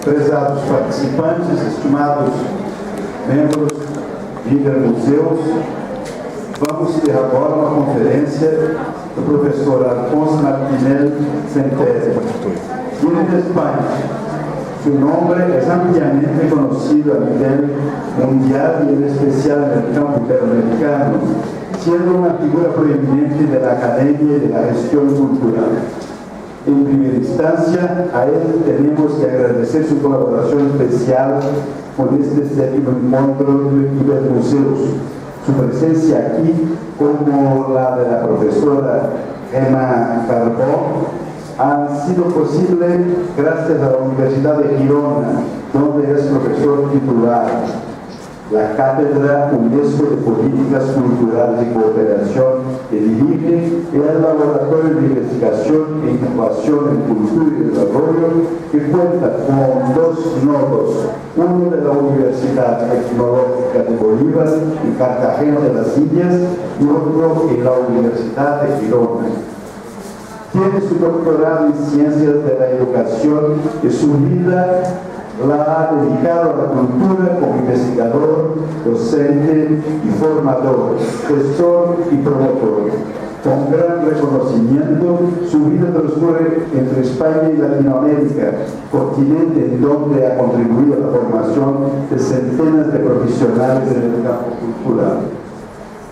prezados participantes, estimados membros de Ibermuseus, vamos ter agora uma conferência do professor Alfonso Martinel Sempere. Viene de Espanha. Su nombre es ampliamente conocido a nivel mundial y en especial en el campo iberoamericano, siendo una figura proeminente de la academia y de la gestión cultural. En primera instancia, a él tenemos que agradecer su colaboración especial con este séptimo encuentro de Ibermuseus. Su presencia aquí, como la de la profesora Gemma Carbó, ha sido posible gracias a la Universidad de Girona, donde es profesor titular, la Cátedra UNESCO de Políticas Culturales y Cooperación que dirige el Laboratorio de Investigación e Innovación en Cultura y Desarrollo, que cuenta con dos nodos, uno de la Universidad Tecnológica de Bolívar en Cartagena de las Indias y otro en la Universidad de Girona. Tiene su doctorado en Ciencias de la Educación y su vida la ha dedicado a la cultura como investigador, docente y formador, gestor y promotor. Con gran reconocimiento, su vida transcurre entre España y Latinoamérica, continente en donde ha contribuido a la formación de centenas de profesionales en el campo cultural.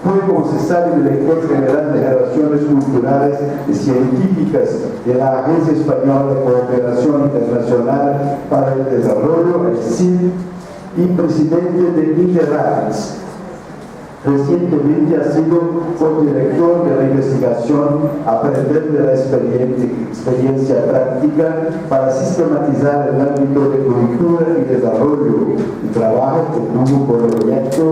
Fue, como se sabe, director general de Relaciones Culturales y Científicas de la Agencia Española de Cooperación Internacional para el Desarrollo, el CID, y presidente de Interarts. Recientemente ha sido codirector de la investigación Aprender de la experiencia práctica para sistematizar el ámbito de cultura y desarrollo, un trabajo que tuvo por objeto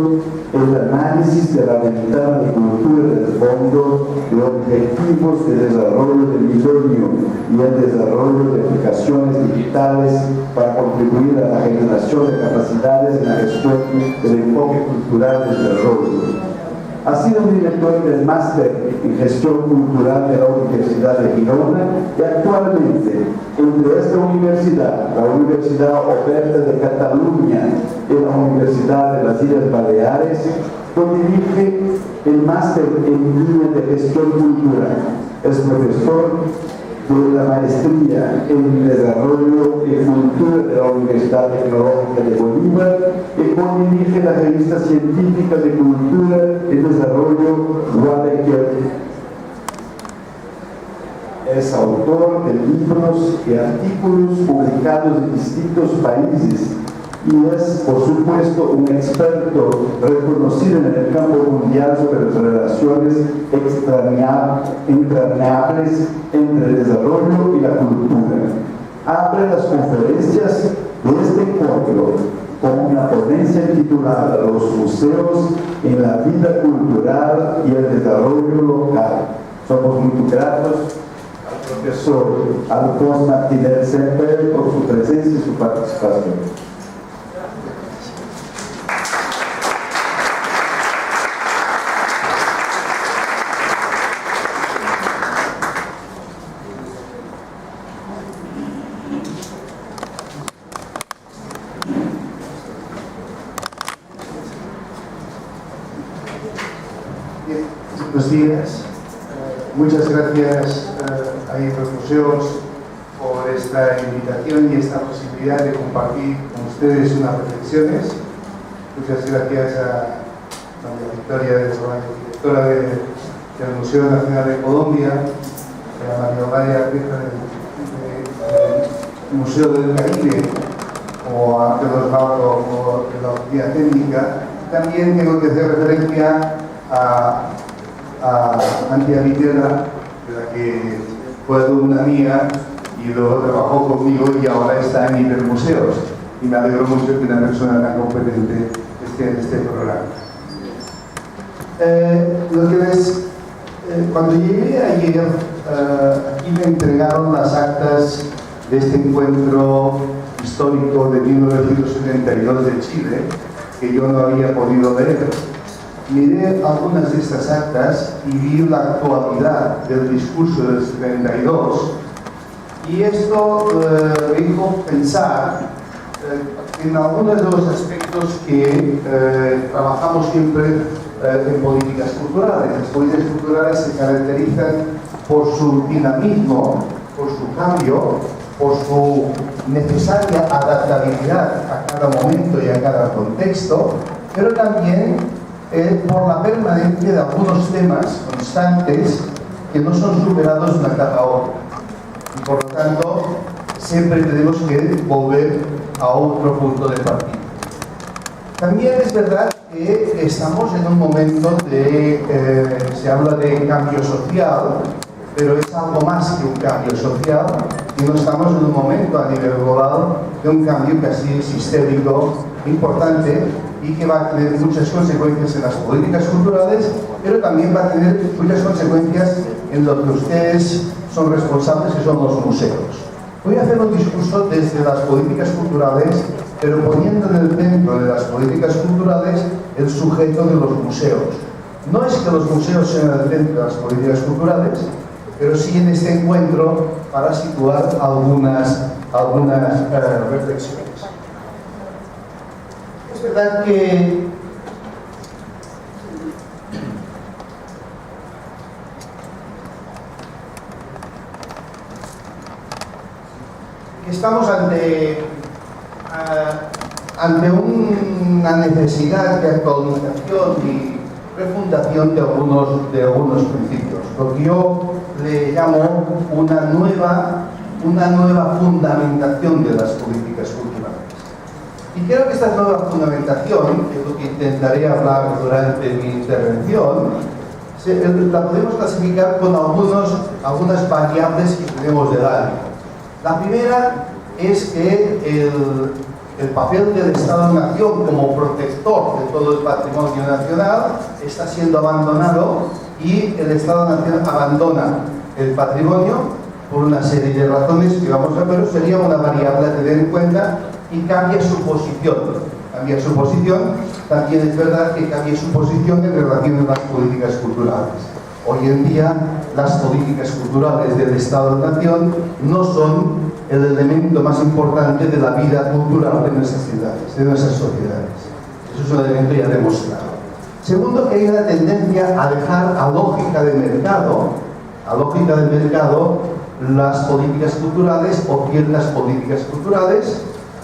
el análisis de la ventana de cultura del Fondo de Objetivos de Desarrollo del Milenio y el desarrollo de aplicaciones digitales para contribuir a la generación de capacidades en la gestión del enfoque cultural del desarrollo. Ha sido director del Máster en Gestión Cultural de la Universidad de Girona y actualmente entre esta universidad, la Universidad Oberta de Cataluña y la Universidad de las Islas Baleares, dirige el Máster en Línea de Gestión Cultural. Es profesor de la Maestría en Desarrollo y Cultura de la Universidad Tecnológica de Bolívar y co-dirige la revista científica de Cultura y Desarrollo Guadalquivir. Es autor de libros y artículos publicados en distintos países y es, por supuesto, un experto reconocido en el campo mundial sobre las relaciones entrañables entre el desarrollo y la cultura. Abre las conferencias de este encuentro con una ponencia titulada Los museos en la vida cultural y el desarrollo local. Somos muy gratos al profesor Alfonso Martinel Sempere por su presencia y su participación. Buenos días. Muchas gracias a Ibermuseus por esta invitación y esta posibilidad de compartir con ustedes unas reflexiones. Muchas gracias a María Victoria de Solano, directora del Museo Nacional de Colombia, a María Eulalia del Museo del Caribe, o a Pedro Osvaldo de la Oficina Técnica. También tengo que hacer referencia a Antia Vitela, de la que fue alumna mía y luego trabajó conmigo y ahora está en Ibermuseus. Y me alegro mucho que una persona tan competente esté en este programa. Cuando llegué ayer, aquí me entregaron las actas de este encuentro histórico de 1972 de Chile, que yo no había podido leer. Miré algunas de estas actas y vi la actualidad del discurso del 72 y esto me hizo pensar en algunos de los aspectos que trabajamos siempre en políticas culturales. Las políticas culturales se caracterizan por su dinamismo, por su cambio, por su necesaria adaptabilidad a cada momento y a cada contexto, pero también por la permanencia de algunos temas constantes que no son superados de una etapa a otra. Y por lo tanto, siempre tenemos que volver a otro punto de partida. También es verdad que estamos en un momento se habla de cambio social, pero es algo más que un cambio social, y no estamos en un momento a nivel global de un cambio casi sistémico importante y que va a tener muchas consecuencias en las políticas culturales, pero también va a tener muchas consecuencias en lo que ustedes son responsables, que son los museos. Voy a hacer un discurso desde las políticas culturales, pero poniendo en el centro de las políticas culturales el sujeto de los museos. No es que los museos sean el centro de las políticas culturales, pero sí en este encuentro para situar algunas reflexiones. Es verdad que estamos ante una necesidad de actualización y refundación de algunos principios, lo que yo le llamo una nueva fundamentación de las políticas culturales. Y creo que esta nueva fundamentación, que es lo que intentaré hablar durante mi intervención, la podemos clasificar con algunas variables que tenemos delante. La primera es que el papel del Estado-Nación como protector de todo el patrimonio nacional está siendo abandonado, y el Estado-Nación abandona el patrimonio por una serie de razones que vamos a ver. Sería una variable a tener en cuenta, y cambia su posición. También es verdad que cambia su posición en relación a las políticas culturales. Hoy en día, las políticas culturales del Estado-Nación no son el elemento más importante de la vida cultural de nuestras ciudades, de nuestras sociedades. Eso es un elemento ya demostrado. Segundo, que hay una tendencia a dejar a lógica de mercado las políticas culturales o ciertas políticas culturales.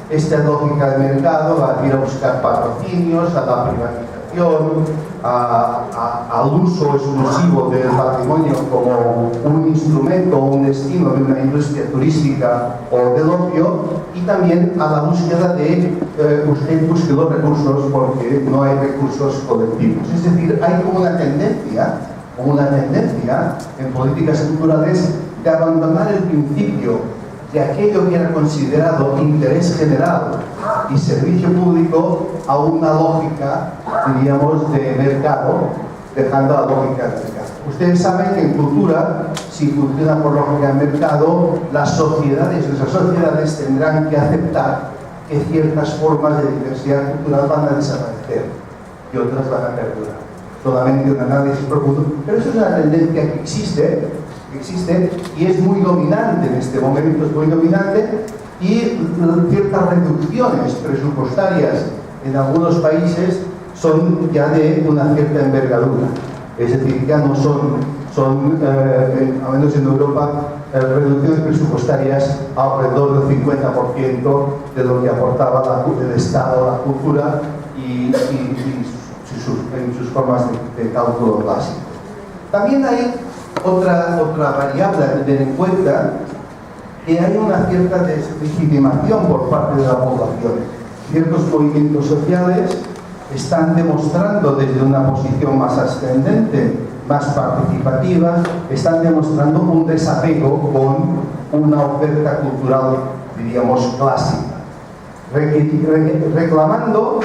Esta lógica de mercado va a ir a buscar patrocinios, a la privatización, al uso exclusivo del patrimonio como un instrumento o un destino de una industria turística o del ocio, y también a la búsqueda de usted busque los recursos porque no hay recursos colectivos. Es decir, hay como una tendencia en políticas culturales de abandonar el principio de aquello que era considerado interés general y servicio público a una lógica, diríamos, de mercado, dejando la lógica del mercado. Ustedes saben que en cultura, si funciona por lógica de mercado, nuestras sociedades tendrán que aceptar que ciertas formas de diversidad cultural van a desaparecer y otras van a perdurar. Solamente un análisis profundo, pero eso es una tendencia que existe y es muy dominante en este momento, y ciertas reducciones presupuestarias en algunos países son ya de una cierta envergadura. Es decir, ya no son al menos en Europa, reducciones presupuestarias alrededor del 50% de lo que aportaba el Estado a la cultura y en sus formas de cálculo básico. También hay otra variable a tener en cuenta, que hay una cierta deslegitimación por parte de la población. Ciertos movimientos sociales están demostrando desde una posición más ascendente, más participativa, están demostrando un desapego con una oferta cultural, diríamos, clásica, reclamando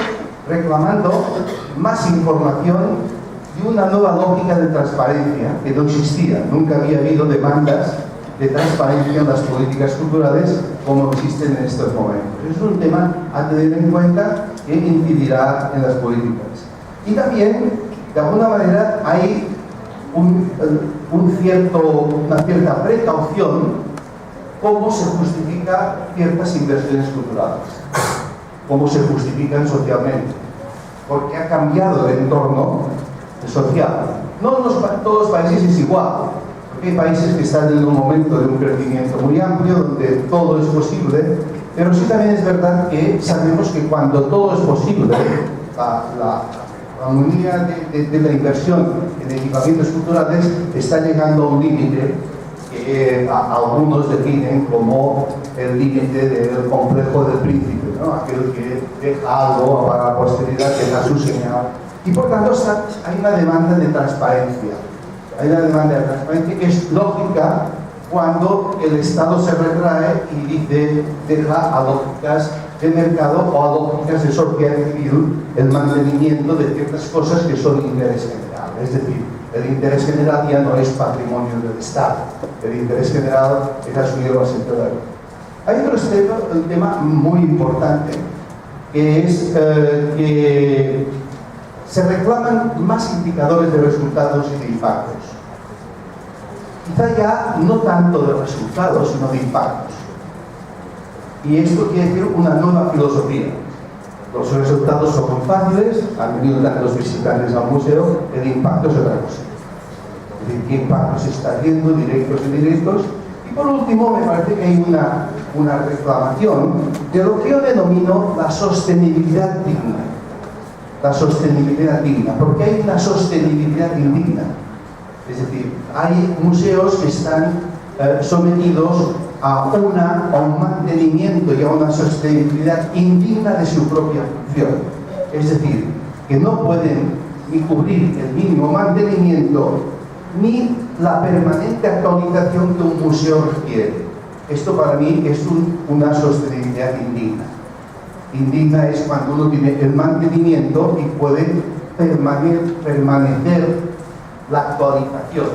más información y una nueva lógica de transparencia que no existía. Nunca había habido demandas de transparencia en las políticas culturales como existen en estos momentos. Es un tema a tener en cuenta que incidirá en las políticas. Y también, de alguna manera, hay una cierta precaución cómo se justifica ciertas inversiones culturales. cómo se justifican socialmente, porque ha cambiado el entorno social. No en todos los países es igual, porque hay países que están en un momento de un crecimiento muy amplio, donde todo es posible, pero sí también es verdad que sabemos que cuando todo es posible, la armonía de la inversión en equipamientos culturales está llegando a un límite que algunos definen como el límite del complejo del príncipe, ¿no? Aquel que deja algo para la posteridad, deja su señal. Y por tanto hay una demanda de transparencia. Hay una demanda de transparencia que es lógica cuando el Estado se retrae y dice, deja a lógicas de mercado o a lógicas de sociedad civil el mantenimiento de ciertas cosas que son interés general. Es decir, el interés general ya no es patrimonio del Estado. El interés general es asumido más en toda la vida. Hay otro tema muy importante, que es que se reclaman más indicadores de resultados y de impactos. Quizá ya no tanto de resultados, sino de impactos. Y esto quiere decir una nueva filosofía. Los resultados son muy fáciles, han venido tantos visitantes al museo, el impacto es otra cosa. Es decir, qué impacto se está haciendo, directos e indirectos. Y por último, me parece que hay una reclamación de lo que yo denomino la sostenibilidad digna. La sostenibilidad digna, porque hay una sostenibilidad indigna. Es decir, hay museos que están sometidos a un mantenimiento y a una sostenibilidad indigna de su propia función. Es decir, que no pueden ni cubrir el mínimo mantenimiento ni la permanente actualización que un museo requiere. Esto para mí es una sostenibilidad indigna. Indigna es cuando uno tiene el mantenimiento y puede permanecer la actualización.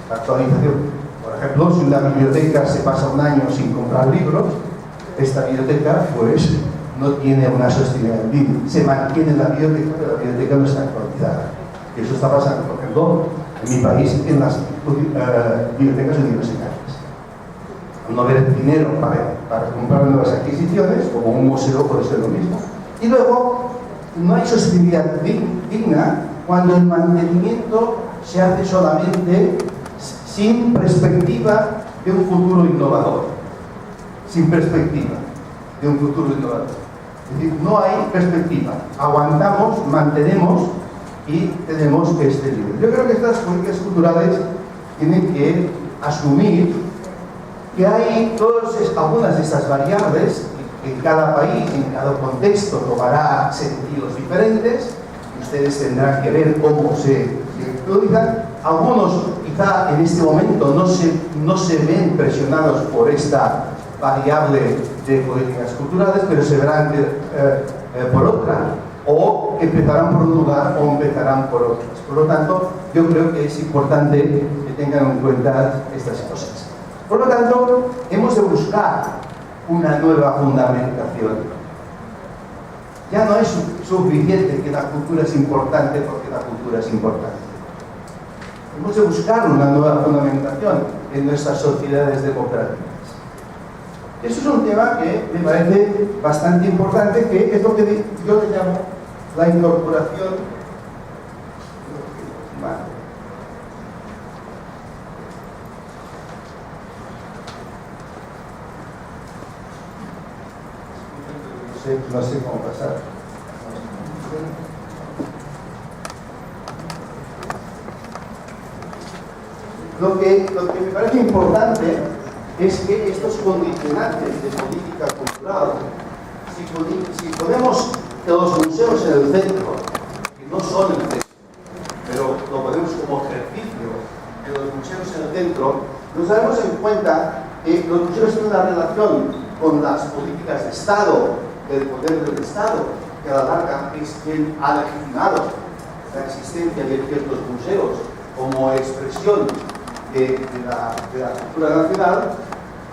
La actualización. Por ejemplo, si una biblioteca se pasa un año sin comprar libros, esta biblioteca pues no tiene una sostenibilidad digna. Se mantiene la biblioteca, pero la biblioteca no está actualizada. Y eso está pasando, por ejemplo, en mi país, en las bibliotecas universitarias. No haber dinero para comprar nuevas adquisiciones, como un museo puede ser lo mismo. Y luego, no hay sostenibilidad digna cuando el mantenimiento se hace solamente sin perspectiva de un futuro innovador. Sin perspectiva de un futuro innovador. Es decir, no hay perspectiva. Aguantamos, mantenemos y tenemos este nivel. Yo creo que estas políticas culturales tienen que asumir que hay algunas de estas variables que en cada país, en cada contexto, tomará sentidos diferentes. Ustedes tendrán que ver cómo se utilizan. Algunos quizá en este momento no se ven presionados por esta variable de políticas culturales, pero se verán por otra, o empezarán por un lugar o empezarán por otras. Por lo tanto, yo creo que es importante que tengan en cuenta estas cosas. Por lo tanto, hemos de buscar una nueva fundamentación. Ya no es suficiente que la cultura es importante porque la cultura es importante. Hemos de buscar una nueva fundamentación en nuestras sociedades democráticas. Eso es un tema que me parece bastante importante, que es lo que yo le llamo la incorporación humana. No sé cómo pasar. Lo que me parece importante es que estos condicionantes de política cultural, si ponemos los museos en el centro, que no son el centro, pero lo ponemos como ejercicio de los museos en el centro, nos daremos en cuenta que los museos tienen una relación con las políticas de Estado, del poder del Estado, que a la larga es quien ha legitimado la existencia de ciertos museos como expresión de la cultura nacional.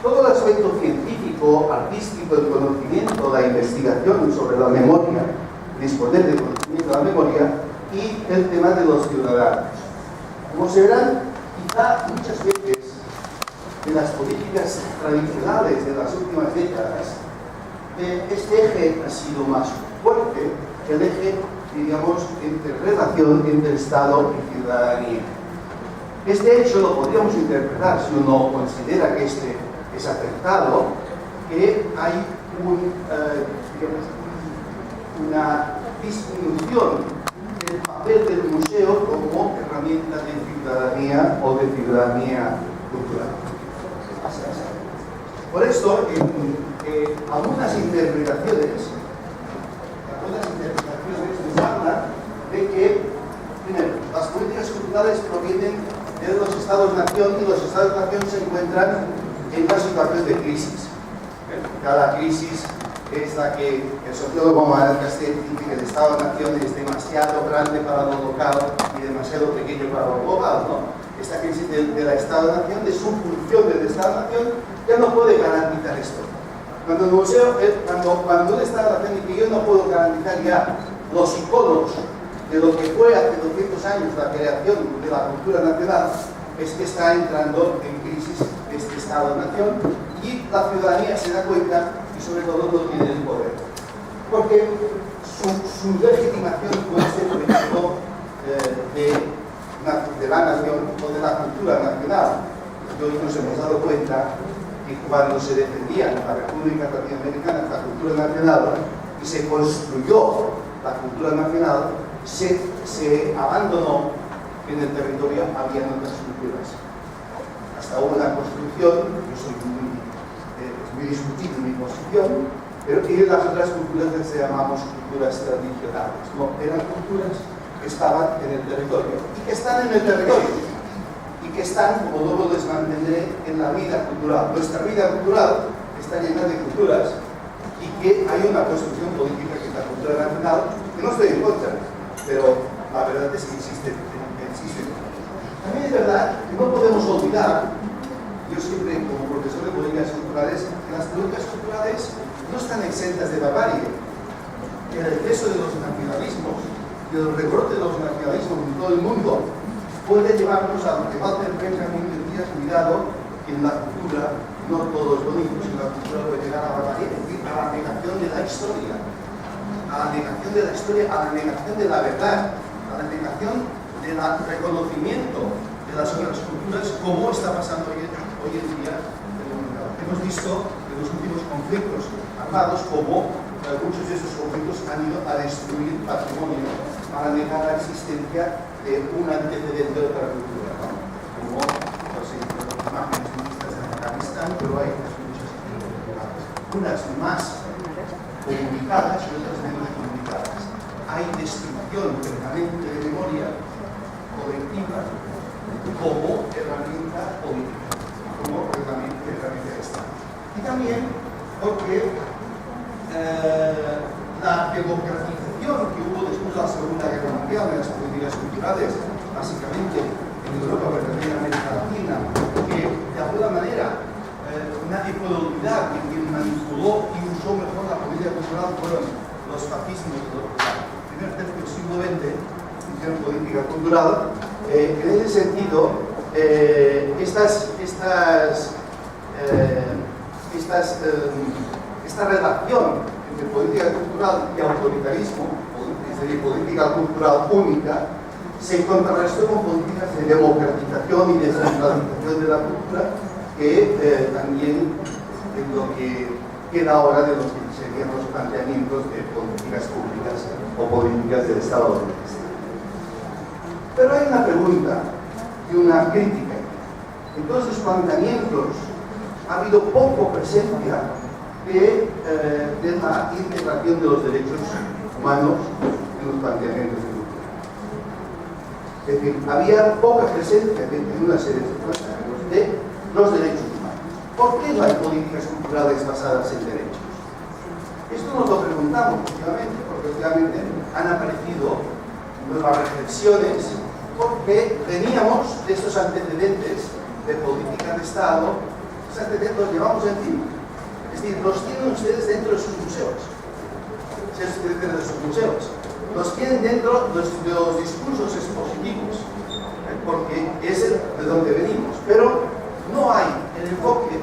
Todo el aspecto científico, artístico, el conocimiento, la investigación sobre la memoria, disponer del conocimiento de la memoria, y el tema de los ciudadanos. Como se verán, quizá muchas veces en las políticas tradicionales de las últimas décadas, este eje ha sido más fuerte que el eje, digamos, entre relación entre Estado y ciudadanía. Este hecho lo podríamos interpretar, si uno considera que este es acertado, que hay una disminución del papel del museo como herramienta de ciudadanía o de ciudadanía cultural. Por esto, algunas interpretaciones nos hablan de que, primero, las políticas culturales provienen de los estados-nación y los estados-nación se encuentran en una situación de crisis. Cada crisis es la que el sociólogo Manuel Castells dice que el estado-nación es demasiado grande para lo local y demasiado pequeño para lo global, ¿no? Esta crisis de la estado-nación, de su función del estado-nación, ya no puede garantizar esto. Cuando el museo, cuando un estado-nación y que yo no puedo garantizar ya los iconos de lo que fue hace 200 años la creación de la cultura nacional, es que está entrando en crisis este Estado-nación y la ciudadanía se da cuenta y sobre todo no tiene el poder. Porque su legitimación no es el efecto de la nación o de la cultura nacional. Y hoy nos hemos dado cuenta que cuando se defendía la República Latinoamericana, la cultura nacional, y se construyó la cultura nacional, se abandonó que en el territorio había otras culturas. Hasta hubo una construcción, yo soy muy discutido en mi posición, pero tiene las otras culturas que se llamamos culturas tradicionales. No, eran culturas que estaban en el territorio y que están en el territorio y que están, como luego les mantendré, en la vida cultural. Nuestra vida cultural está llena de culturas y que hay una construcción política que es la cultura nacional, que no estoy en contra, pero la verdad es que existe. También es verdad que no podemos olvidar, yo siempre como profesor de políticas culturales, que las políticas culturales no están exentas de barbarie, que el exceso de los nacionalismos y el rebrote de los nacionalismos en todo el mundo puede llevarnos a lo que Walter Benjamin decía, cuidado, que en la cultura no todo es bonito, sino la cultura puede llegar a la barbarie, es decir, a la negación de la historia, a la negación de la historia, a la negación de la verdad, a la negación del reconocimiento de las otras culturas, como está pasando hoy en día en el mundo. Hemos visto en los últimos conflictos armados como muchos de esos conflictos han ido a destruir patrimonio para negar la existencia de un antecedente de otra cultura, ¿no? Como las imágenes vistas en Afganistán, pero hay muchas unas más comunicadas y otras menos comunicadas. Hay destrucción permanente de memoria colectiva como herramienta política, como herramienta de Estado. Y también porque la democratización que hubo después de la Segunda Guerra Mundial en las políticas culturales, básicamente en Europa, pero también en América Latina, que de alguna manera nadie puede olvidar que quien manipuló y usó mejor la política cultural fueron los fascismos del primer tercio del siglo XX, hicieron política cultural. En ese sentido, esta relación entre política cultural y autoritarismo, es decir, política cultural única, se contrarrestó con políticas de democratización y descentralización de la cultura, que también es lo que queda ahora de lo que serían los planteamientos de políticas públicas o políticas del Estado de Bienestar. Pero hay una pregunta y una crítica. En todos los planteamientos ha habido poco presencia de la integración de los derechos humanos en los planteamientos de cultura. Es decir, había poca presencia en una serie de planteamientos de los derechos humanos. ¿Por qué no hay políticas culturales basadas en derechos? Esto nos lo preguntamos últimamente, porque últimamente han aparecido nuevas reflexiones, porque veníamos de estos antecedentes de política de Estado, esos antecedentes los llevamos encima. Es decir, los tienen ustedes dentro de sus museos. Los tienen dentro de los discursos expositivos, porque es de donde venimos. Pero no hay el enfoque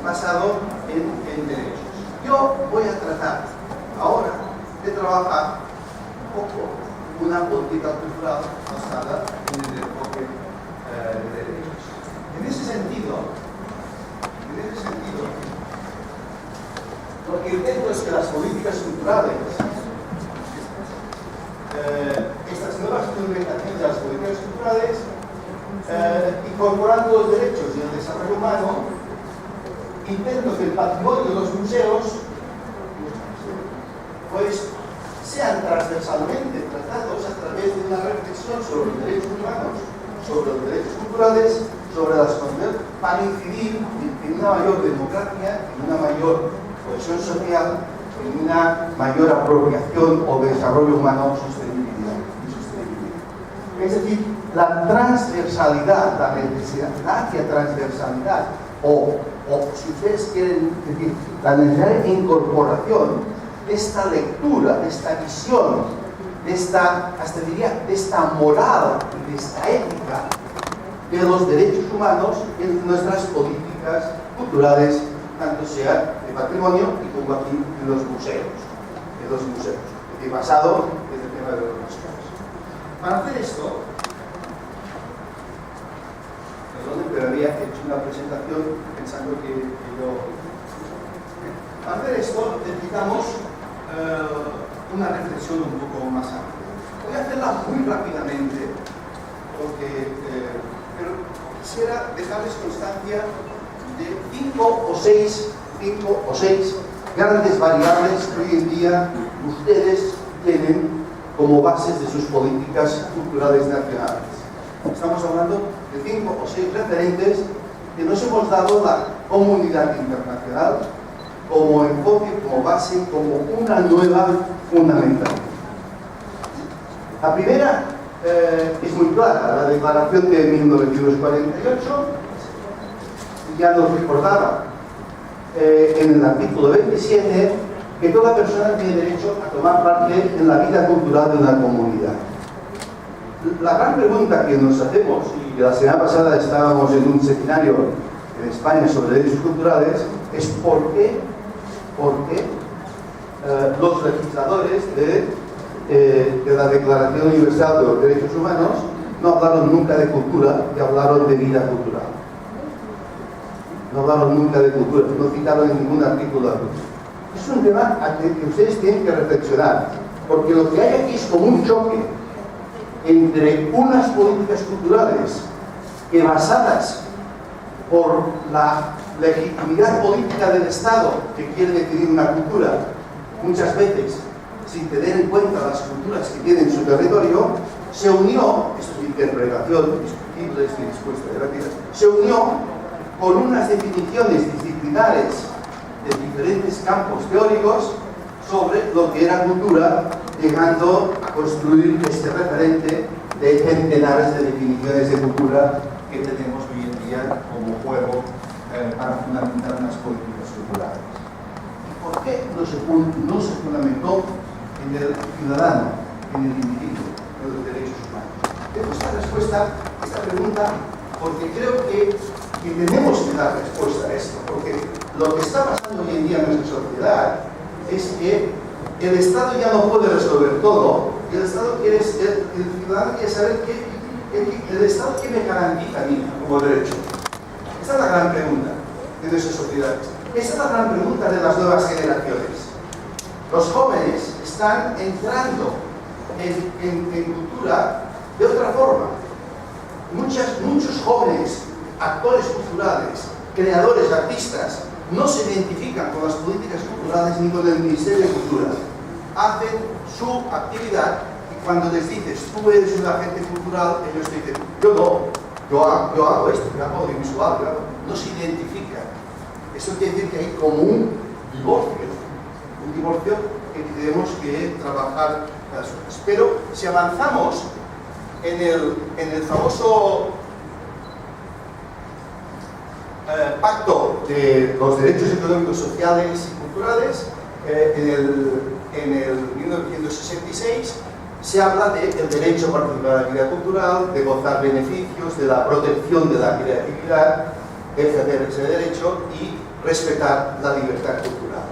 basado en derechos. Yo voy a tratar ahora de trabajar un poco una política cultural basada en el enfoque de derechos. En ese sentido, lo que intento es que las políticas culturales, estas nuevas implementaciones de las políticas culturales, incorporando los derechos y el desarrollo humano, intento que el patrimonio de los museos pues sean transversalmente tratados a través de una reflexión sobre los derechos humanos, sobre los derechos culturales, sobre las condiciones, para incidir en una mayor democracia, en una mayor cohesión social, en una mayor apropiación o desarrollo humano y sostenibilidad. Es decir, la transversalidad, la necesidad hacia transversalidad, o si ustedes quieren decir, la necesaria incorporación de esta lectura, de esta visión, de esta, hasta diría, de esta moral, de esta ética de los derechos humanos en nuestras políticas culturales, tanto sea de patrimonio y como aquí en los museos, y basado en el tema de los museos. Para hacer esto, pero había hecho una presentación pensando que yo... Para hacer esto necesitamos una reflexión un poco más amplia. Voy a hacerla muy rápidamente, pero quisiera dejarles constancia de cinco o seis grandes variables que hoy en día ustedes tienen como bases de sus políticas culturales nacionales. Estamos hablando de 5 o 6 referentes que nos hemos dado la comunidad internacional como enfoque, como base, como una nueva fundamentalidad. La primera es muy clara, la Declaración de 1948, ya nos recordaba en el artículo 27 que toda persona tiene derecho a tomar parte en la vida cultural de una comunidad. La gran pregunta que nos hacemos, y la semana pasada estábamos en un seminario en España sobre derechos culturales, es por qué los legisladores de la Declaración Universal de los Derechos Humanos no hablaron nunca de cultura y hablaron de vida cultural. No hablaron nunca de cultura, no citaron en ningún artículo. Es un tema al que ustedes tienen que reflexionar, porque lo que hay aquí es como un choque entre unas políticas culturales que, basadas por la legitimidad política del Estado que quiere definir una cultura, muchas veces sin tener en cuenta las culturas que tiene en su territorio, se unió, esto es interpretación discutible, estoy dispuesto a debatir, se unió con unas definiciones disciplinares de diferentes campos teóricos sobre lo que era cultura, llegando a construir este referente de centenares de definiciones de cultura que tenemos hoy en día como juego para fundamentar unas políticas culturales. ¿Y por qué no se fundamentó en el ciudadano, en el individuo, en los derechos humanos? Tengo esta respuesta, esta pregunta, porque creo que tenemos que dar respuesta a esto, porque lo que está pasando hoy en día en nuestra sociedad es que el Estado ya no puede resolver todo, y el Estado quiere, el ciudadano quiere saber el Estado que me garantiza a mí como derecho. Esta es la gran pregunta de nuestras sociedades. Esta es la gran pregunta de las nuevas generaciones. Los jóvenes están entrando en cultura de otra forma. Muchos jóvenes actores culturales, creadores, artistas, no se identifican con las políticas culturales ni con el Ministerio de Cultura. Hacen su actividad y cuando les dices, tú eres un agente cultural, ellos dicen, yo no, yo hago esto, yo hago audiovisual, no se identifican. Eso quiere decir que hay como un divorcio que tenemos que trabajar las cosas. Pero si avanzamos en el famoso Pacto de los Derechos Económicos, Sociales y Culturales, en el 1966 se habla del derecho a participar en la vida cultural, de gozar beneficios, de la protección de la creatividad, de ejercer ese derecho y respetar la libertad cultural.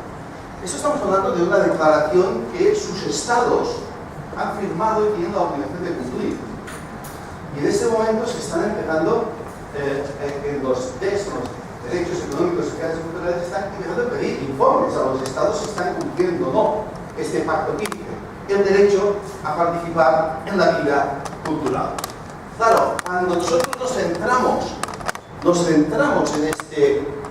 Esto estamos hablando de una declaración que sus estados han firmado y tienen la obligación de cumplir. Y en este momento se están empezando, en los derechos económicos, sociales y culturales, están empezando a pedir informes a los estados si están cumpliendo o no este pacto que dice el derecho a participar en la vida cultural. Claro, cuando nosotros nos centramos en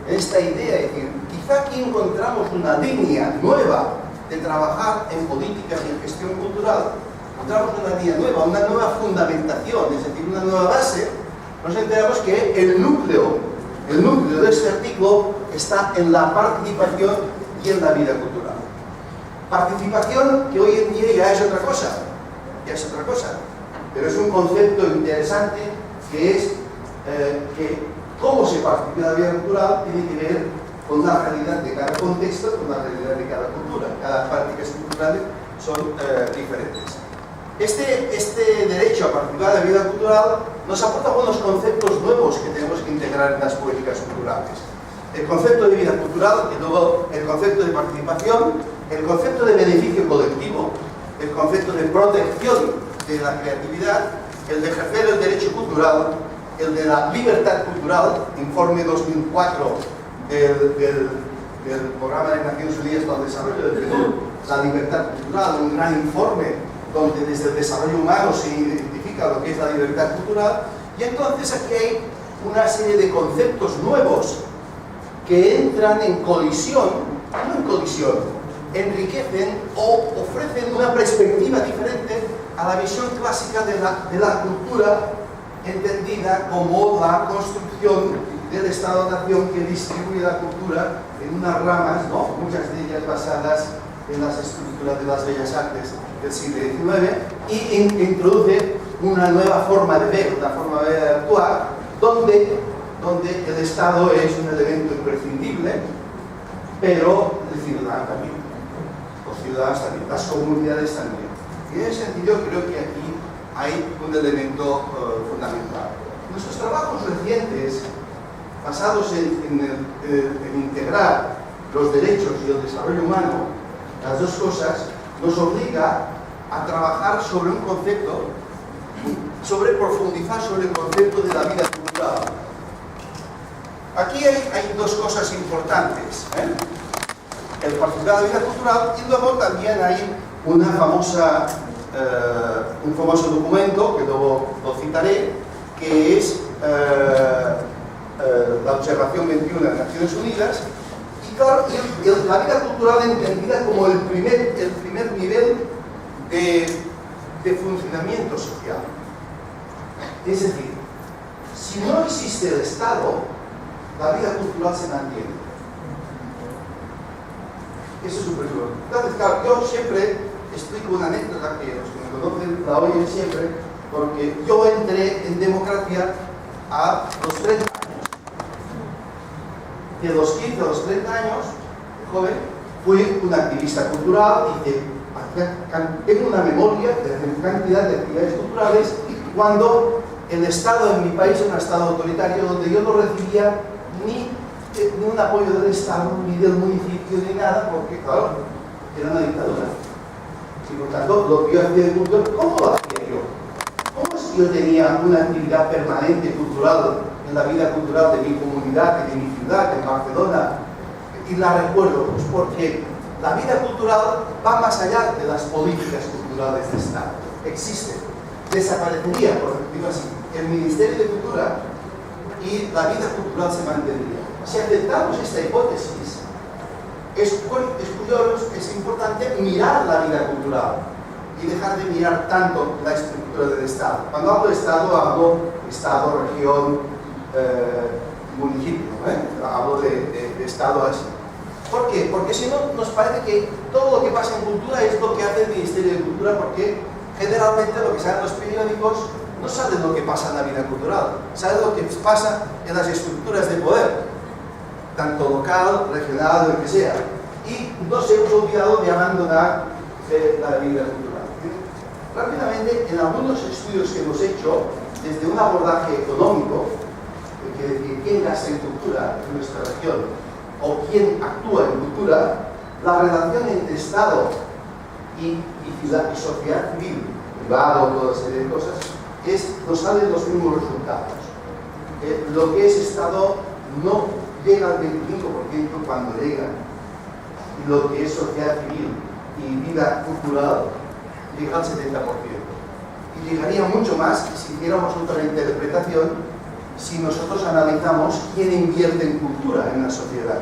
esta idea, es decir, quizá aquí encontramos una línea nueva de trabajar en políticas y en gestión cultural, encontramos una línea nueva, una nueva fundamentación, es decir, una nueva base, nos enteramos que el núcleo de este artículo está en la participación y en la vida cultural. Participación que hoy en día ya es otra cosa, pero es un concepto interesante que es que cómo se participa en la vida cultural tiene que ver con la realidad de cada contexto, con la realidad de cada cultura. Cada prácticas culturales son diferentes. Este derecho a participar de la vida cultural nos aporta algunos conceptos nuevos que tenemos que integrar en las políticas culturales. El concepto de vida cultural, y luego el concepto de participación, el concepto de beneficio colectivo, el concepto de protección de la creatividad, el de ejercer el derecho cultural, el de la libertad cultural, informe 2004 del Programa de Naciones Unidas para el Desarrollo del Perú, la libertad cultural, un gran informe donde desde el desarrollo humano se identifica lo que es la libertad cultural, y entonces aquí hay una serie de conceptos nuevos que entran en colisión, no en colisión, enriquecen o ofrecen una perspectiva diferente a la visión clásica de la cultura, entendida como la construcción del Estado-Nación que distribuye la cultura en unas ramas, ¿no? Muchas de ellas basadas en las estructuras de las bellas artes del siglo XIX, y introduce una nueva forma de ver, una forma de actuar, donde el Estado es un elemento imprescindible, pero el ciudadano también, los ciudadanos también, las comunidades también. Y en ese sentido creo que aquí hay un elemento fundamental. Nuestros trabajos recientes, basados en integrar los derechos y el desarrollo humano, las dos cosas, nos obliga a trabajar sobre un concepto, profundizar sobre el concepto de la vida cultural. Aquí hay dos cosas importantes, el participar de la vida cultural, y luego también hay un famoso documento, que luego lo citaré, que es la Observación 21 de las Naciones Unidas, y claro, la vida cultural entendida como el primer nivel de funcionamiento social. Es decir, si no existe el Estado, la vida cultural se mantiene. Eso es súper importante. Entonces, claro, yo siempre explico una anécdota que los que me conocen la oyen siempre, porque yo entré en democracia a los 30 años. De los 15 a los 30 años, joven, fui un activista cultural y tengo una memoria de cantidad de actividades culturales cuando el Estado en mi país era un Estado autoritario donde yo no recibía ni un apoyo del Estado, ni del municipio, ni nada, porque claro, era una dictadura. Y por tanto, lo que yo hacía de cultura, ¿cómo lo hacía yo? ¿Cómo es que yo tenía una actividad permanente cultural en la vida cultural de mi comunidad, de mi ciudad, en Barcelona? Y la recuerdo, pues porque la vida cultural va más allá de las políticas culturales de Estado. Existe. Desaparecería, por decirlo así, el Ministerio de Cultura y la vida cultural se mantendría. Si aceptamos esta hipótesis, es curioso, es importante mirar la vida cultural y dejar de mirar tanto la estructura del Estado. Cuando hablo de Estado, hablo Estado, región, municipio, hablo de Estado así. ¿Por qué? Porque si no, nos parece que todo lo que pasa en cultura es lo que hace el Ministerio de Cultura, porque generalmente lo que sale en los periódicos no sale lo que pasa en la vida cultural, sale lo que pasa en las estructuras de poder, tanto local, regional, lo que sea. Y nos hemos olvidado de abandonar la vida cultural. Rápidamente, en algunos estudios que hemos hecho, desde un abordaje económico, que decir quién gasta en cultura en nuestra región, o quién actúa en cultura, La relación entre Estado y sociedad civil, privado, toda serie de cosas, nos salen los mismos resultados. Lo que es Estado no llega al 25% cuando llega, y lo que es sociedad civil y vida cultural llega al 70%. Y llegaría mucho más si hiciéramos otra interpretación, si nosotros analizamos quién invierte en cultura en la sociedad.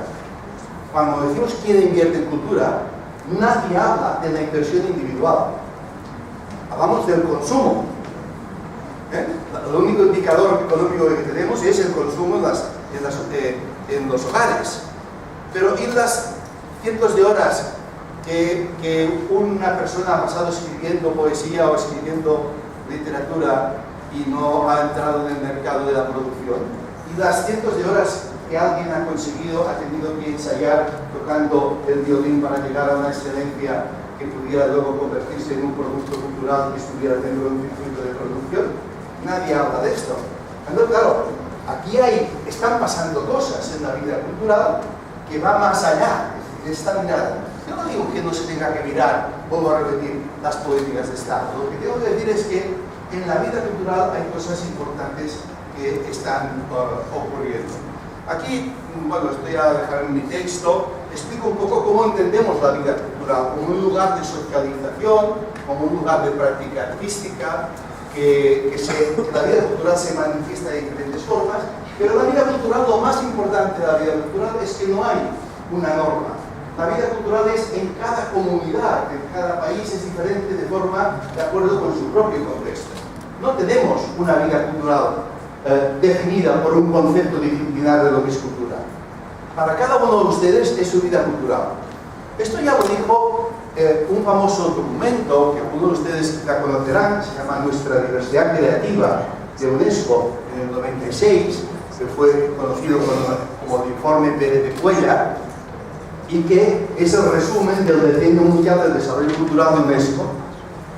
Cuando decimos quién invierte en cultura, nadie habla de la inversión individual. Hablamos del consumo. El único indicador económico que tenemos es el consumo en los hogares. Pero ¿y las cientos de horas que una persona ha pasado escribiendo poesía o escribiendo literatura y no ha entrado en el mercado de la producción? ¿Y las cientos de horas que alguien ha conseguido, ha tenido que ensayar tocando el violín para llegar a una excelencia que pudiera luego convertirse en un producto cultural que estuviera dentro de un circuito de producción? Nadie habla de esto. Entonces, claro, aquí están pasando cosas en la vida cultural que va más allá de esta mirada. Yo no digo que no se tenga que mirar, vuelvo a repetir, las políticas de Estado. Lo que tengo que decir es que en la vida cultural hay cosas importantes que están ocurriendo. Aquí, bueno, estoy a dejar en mi texto, explico un poco cómo entendemos la vida cultural, como un lugar de socialización, como un lugar de práctica artística, que la vida cultural se manifiesta de diferentes formas, pero la vida cultural, lo más importante de la vida cultural es que no hay una norma. La vida cultural es en cada comunidad, en cada país es diferente de forma de acuerdo con su propio contexto. No tenemos una vida cultural definida por un concepto disciplinar de lo que es cultura. Para cada uno de ustedes es su vida cultural. Esto ya lo dijo un famoso documento que algunos de ustedes quizá conocerán, se llama Nuestra Diversidad Creativa, de UNESCO, en el 96, que fue conocido como el informe Pérez de Cuellar, y que es el resumen del Decenio Mundial del Desarrollo Cultural de UNESCO.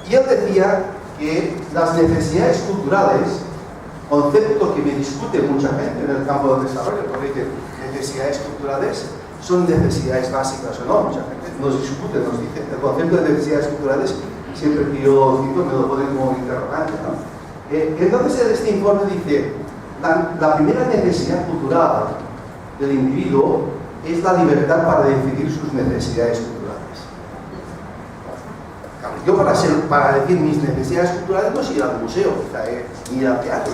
Y él decía que las necesidades culturales, concepto que me discute mucha gente en el campo del desarrollo, porque dice necesidades culturales son necesidades básicas o no, mucha gente nos discute, nos dice el concepto de necesidades culturales, siempre que yo cito me lo ponen como un interrogante, ¿no? Entonces este informe dice la primera necesidad cultural del individuo es la libertad para decidir sus necesidades culturales. Yo para decir mis necesidades culturales no soy ir al museo, ni ir al teatro,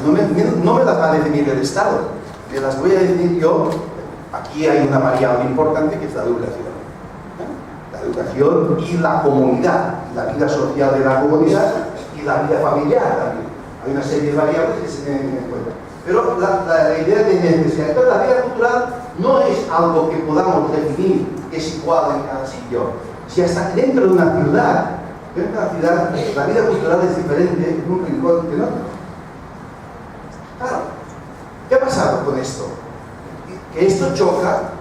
no me las va a definir el Estado, me las voy a definir yo. Aquí hay una variable importante que es la educación. La educación y la comunidad, la vida social de la comunidad y la vida familiar también. Hay una serie de variables que se tienen en cuenta. Pero la idea de necesidad. Entonces la vida cultural no es algo que podamos definir que es igual en cada sitio. Si hasta dentro de una ciudad, la vida cultural es diferente en un rincón que en otro. Claro, ¿qué ha pasado con esto? Que esto choca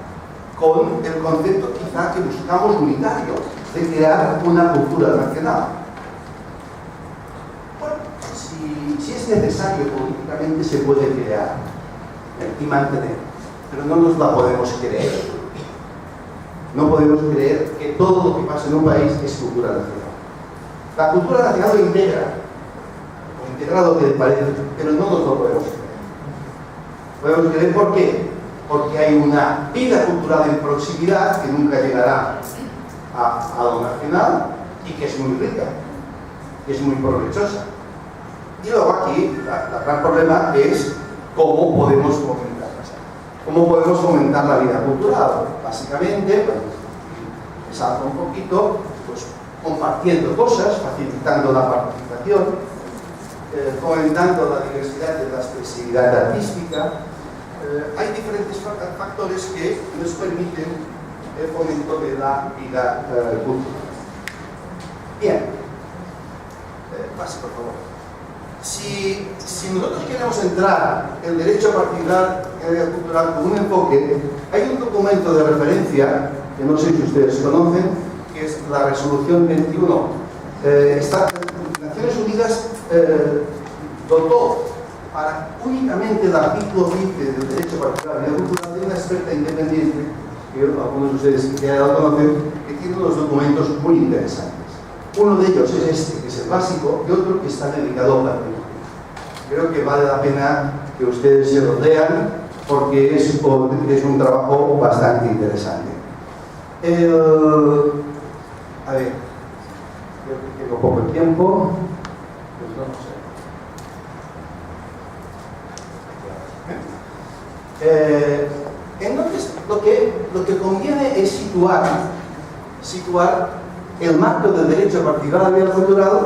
con el concepto quizá que buscamos unitario de crear una cultura nacional. Bueno, si es necesario políticamente se puede crear y mantener, pero no nos la podemos creer. No podemos creer que todo lo que pasa en un país es cultura nacional. La cultura nacional lo integra, o integra lo que le parece, pero no nos lo podemos creer. Podemos creer ¿por qué? Porque hay una vida cultural en proximidad que nunca llegará a lo nacional y que es muy rica, que es muy provechosa. Y luego aquí, el gran problema es cómo podemos fomentarla. ¿Cómo podemos fomentar la vida cultural? Básicamente, pues, salgo un poquito, pues compartiendo cosas, facilitando la participación, fomentando la diversidad de la expresividad artística. Hay diferentes factores que nos permiten el fomento de la vida cultural. Bien, pase por favor. Si nosotros queremos entrar en el derecho particular en la vida cultural con un enfoque, hay un documento de referencia que no sé si ustedes conocen, que es la Resolución 21. Naciones Unidas dotó para únicamente el artículo 20 del derecho particular de la vida cultural de una experta independiente que algunos de ustedes ya lo conocen, que tiene unos documentos muy interesantes. Uno de ellos es este, que es el básico, y otro que está dedicado a patrimonio. Creo que vale la pena que ustedes se lo lean, porque es un trabajo bastante interesante. A ver, creo que tengo poco tiempo. Pues no sé. Entonces, lo que conviene es situar el marco del derecho particular a la vida cultural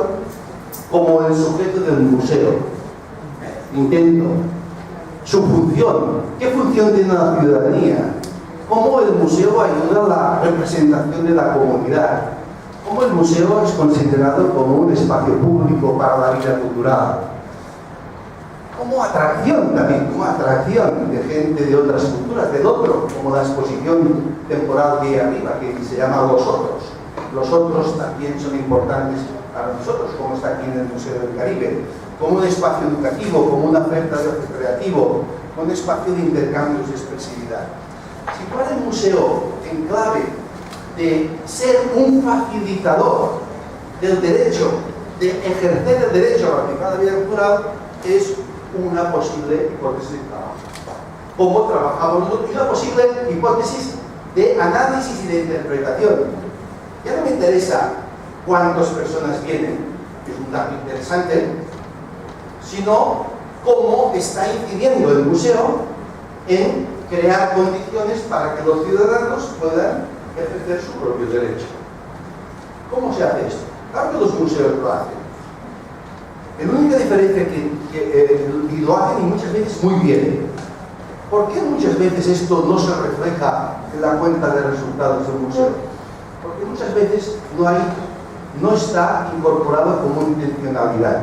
como el sujeto del museo. Intento. Su función. ¿Qué función tiene la ciudadanía? ¿Cómo el museo ayuda a la representación de la comunidad? ¿Cómo el museo es considerado como un espacio público para la vida cultural? Como atracción también, como atracción de gente de otras culturas, del otro, como la exposición temporal que hay arriba, que se llama Los Otros. Los Otros también son importantes para nosotros, como está aquí en el Museo del Caribe, como un espacio educativo, como una oferta recreativo, como un espacio de intercambios de expresividad. Situar el museo en clave de ser un facilitador del derecho, de ejercer el derecho a practicar la vida cultural, es una posible hipótesis de trabajo. ¿Cómo trabajamos nosotros? Y una posible hipótesis de análisis y de interpretación. Ya no me interesa cuántas personas vienen, que es un dato interesante, sino cómo está incidiendo el museo en crear condiciones para que los ciudadanos puedan ejercer su propio derecho. ¿Cómo se hace esto? Claro que los museos lo hacen. La única diferencia y lo hacen y muchas veces muy bien. ¿Por qué muchas veces esto no se refleja en la cuenta de resultados del museo? Porque muchas veces no está incorporado como intencionalidad.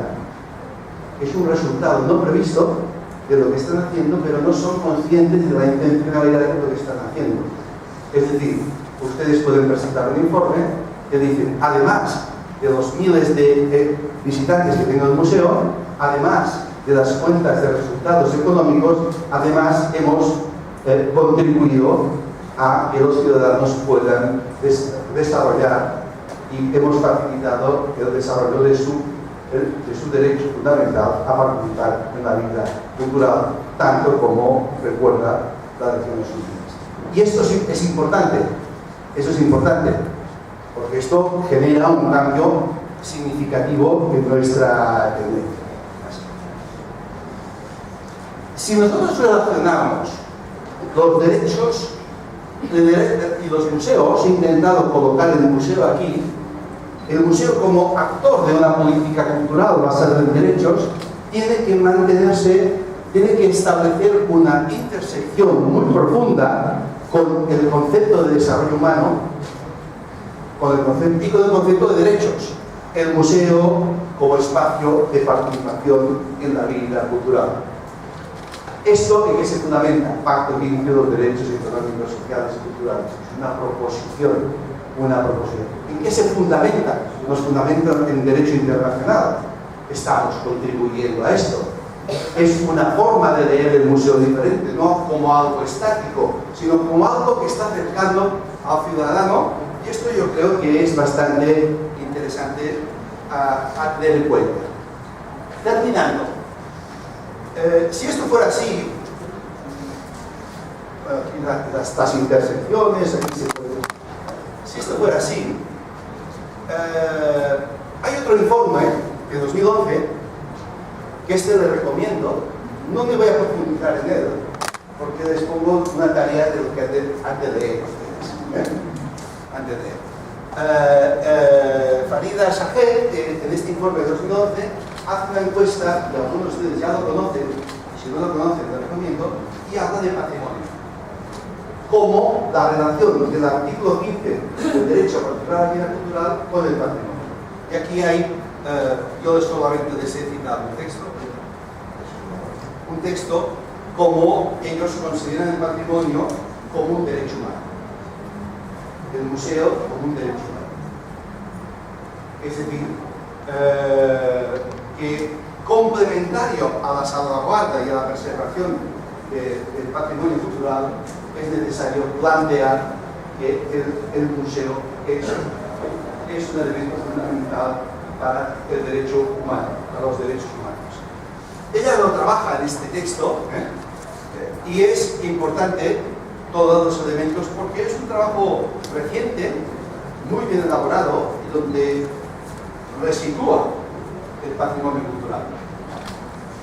Es un resultado no previsto de lo que están haciendo, pero no son conscientes de la intencionalidad de lo que están haciendo. Es decir, ustedes pueden presentar un informe que dice, además de los miles de visitantes que tenga el museo, además de las cuentas de resultados económicos, además hemos contribuido a que los ciudadanos puedan desarrollar y hemos facilitado el desarrollo de su derecho fundamental a participar en la vida cultural, tanto como recuerda la Naciones Unidas. Y esto es importante, eso es importante, porque esto genera un cambio significativo en nuestra tendencia. Si nosotros relacionamos los derechos y los museos, he intentado colocar el museo aquí, el museo como actor de una política cultural basada en derechos, tiene que mantenerse, tiene que establecer una intersección muy profunda con el concepto de desarrollo humano y con el concepto de derechos. El museo como espacio de participación en la vida cultural. ¿Esto en qué se fundamenta? Pacto que inició los derechos económicos, sociales y culturales. Es una proposición. ¿En qué se fundamenta? Nos fundamenta en derecho internacional. Estamos contribuyendo a esto. Es una forma de leer el museo diferente, no como algo estático, sino como algo que está acercando al ciudadano. Y esto yo creo que es bastante interesante a tener en cuenta. Terminando. Si esto fuera así, las intersecciones, aquí se puede... Si esto fuera así, hay otro informe de 2011 que le recomiendo. No me voy a profundizar en él, porque les pongo una tarea de lo que han de leer ustedes. Antes de Farida Shahed, en este informe de 2011, hace una encuesta, y algunos de ustedes ya lo conocen, y si no lo conocen, lo recomiendo, y habla de patrimonio. Como la relación del artículo 15 del derecho a participar en la vida cultural con el patrimonio. Y aquí hay, yo solamente les he citado un texto como ellos consideran el patrimonio como un derecho humano. El museo como un derecho humano. Es decir, que complementario a la salvaguarda y a la preservación del patrimonio cultural, es necesario plantear que el museo es un elemento fundamental para el derecho humano, para los derechos humanos. Ella lo trabaja en este texto y es importante todos los elementos porque es un trabajo reciente, muy bien elaborado y donde resitúa el patrimonio cultural.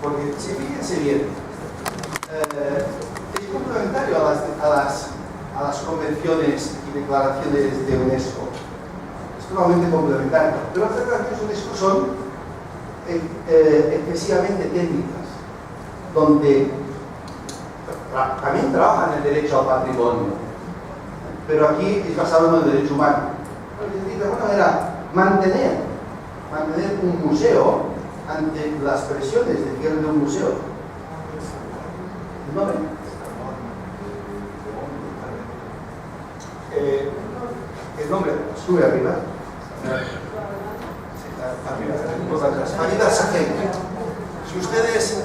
Porque si fíjense bien, es complementario a las convenciones y declaraciones de UNESCO. Es totalmente complementario. Pero las declaraciones de UNESCO son excesivamente técnicas, donde también trabajan el derecho al patrimonio, pero aquí es basado en el derecho humano. De alguna manera, mantener un museo ante las presiones de cierre de un museo. ¿No ven? El nombre sube arriba. Farida Sahem.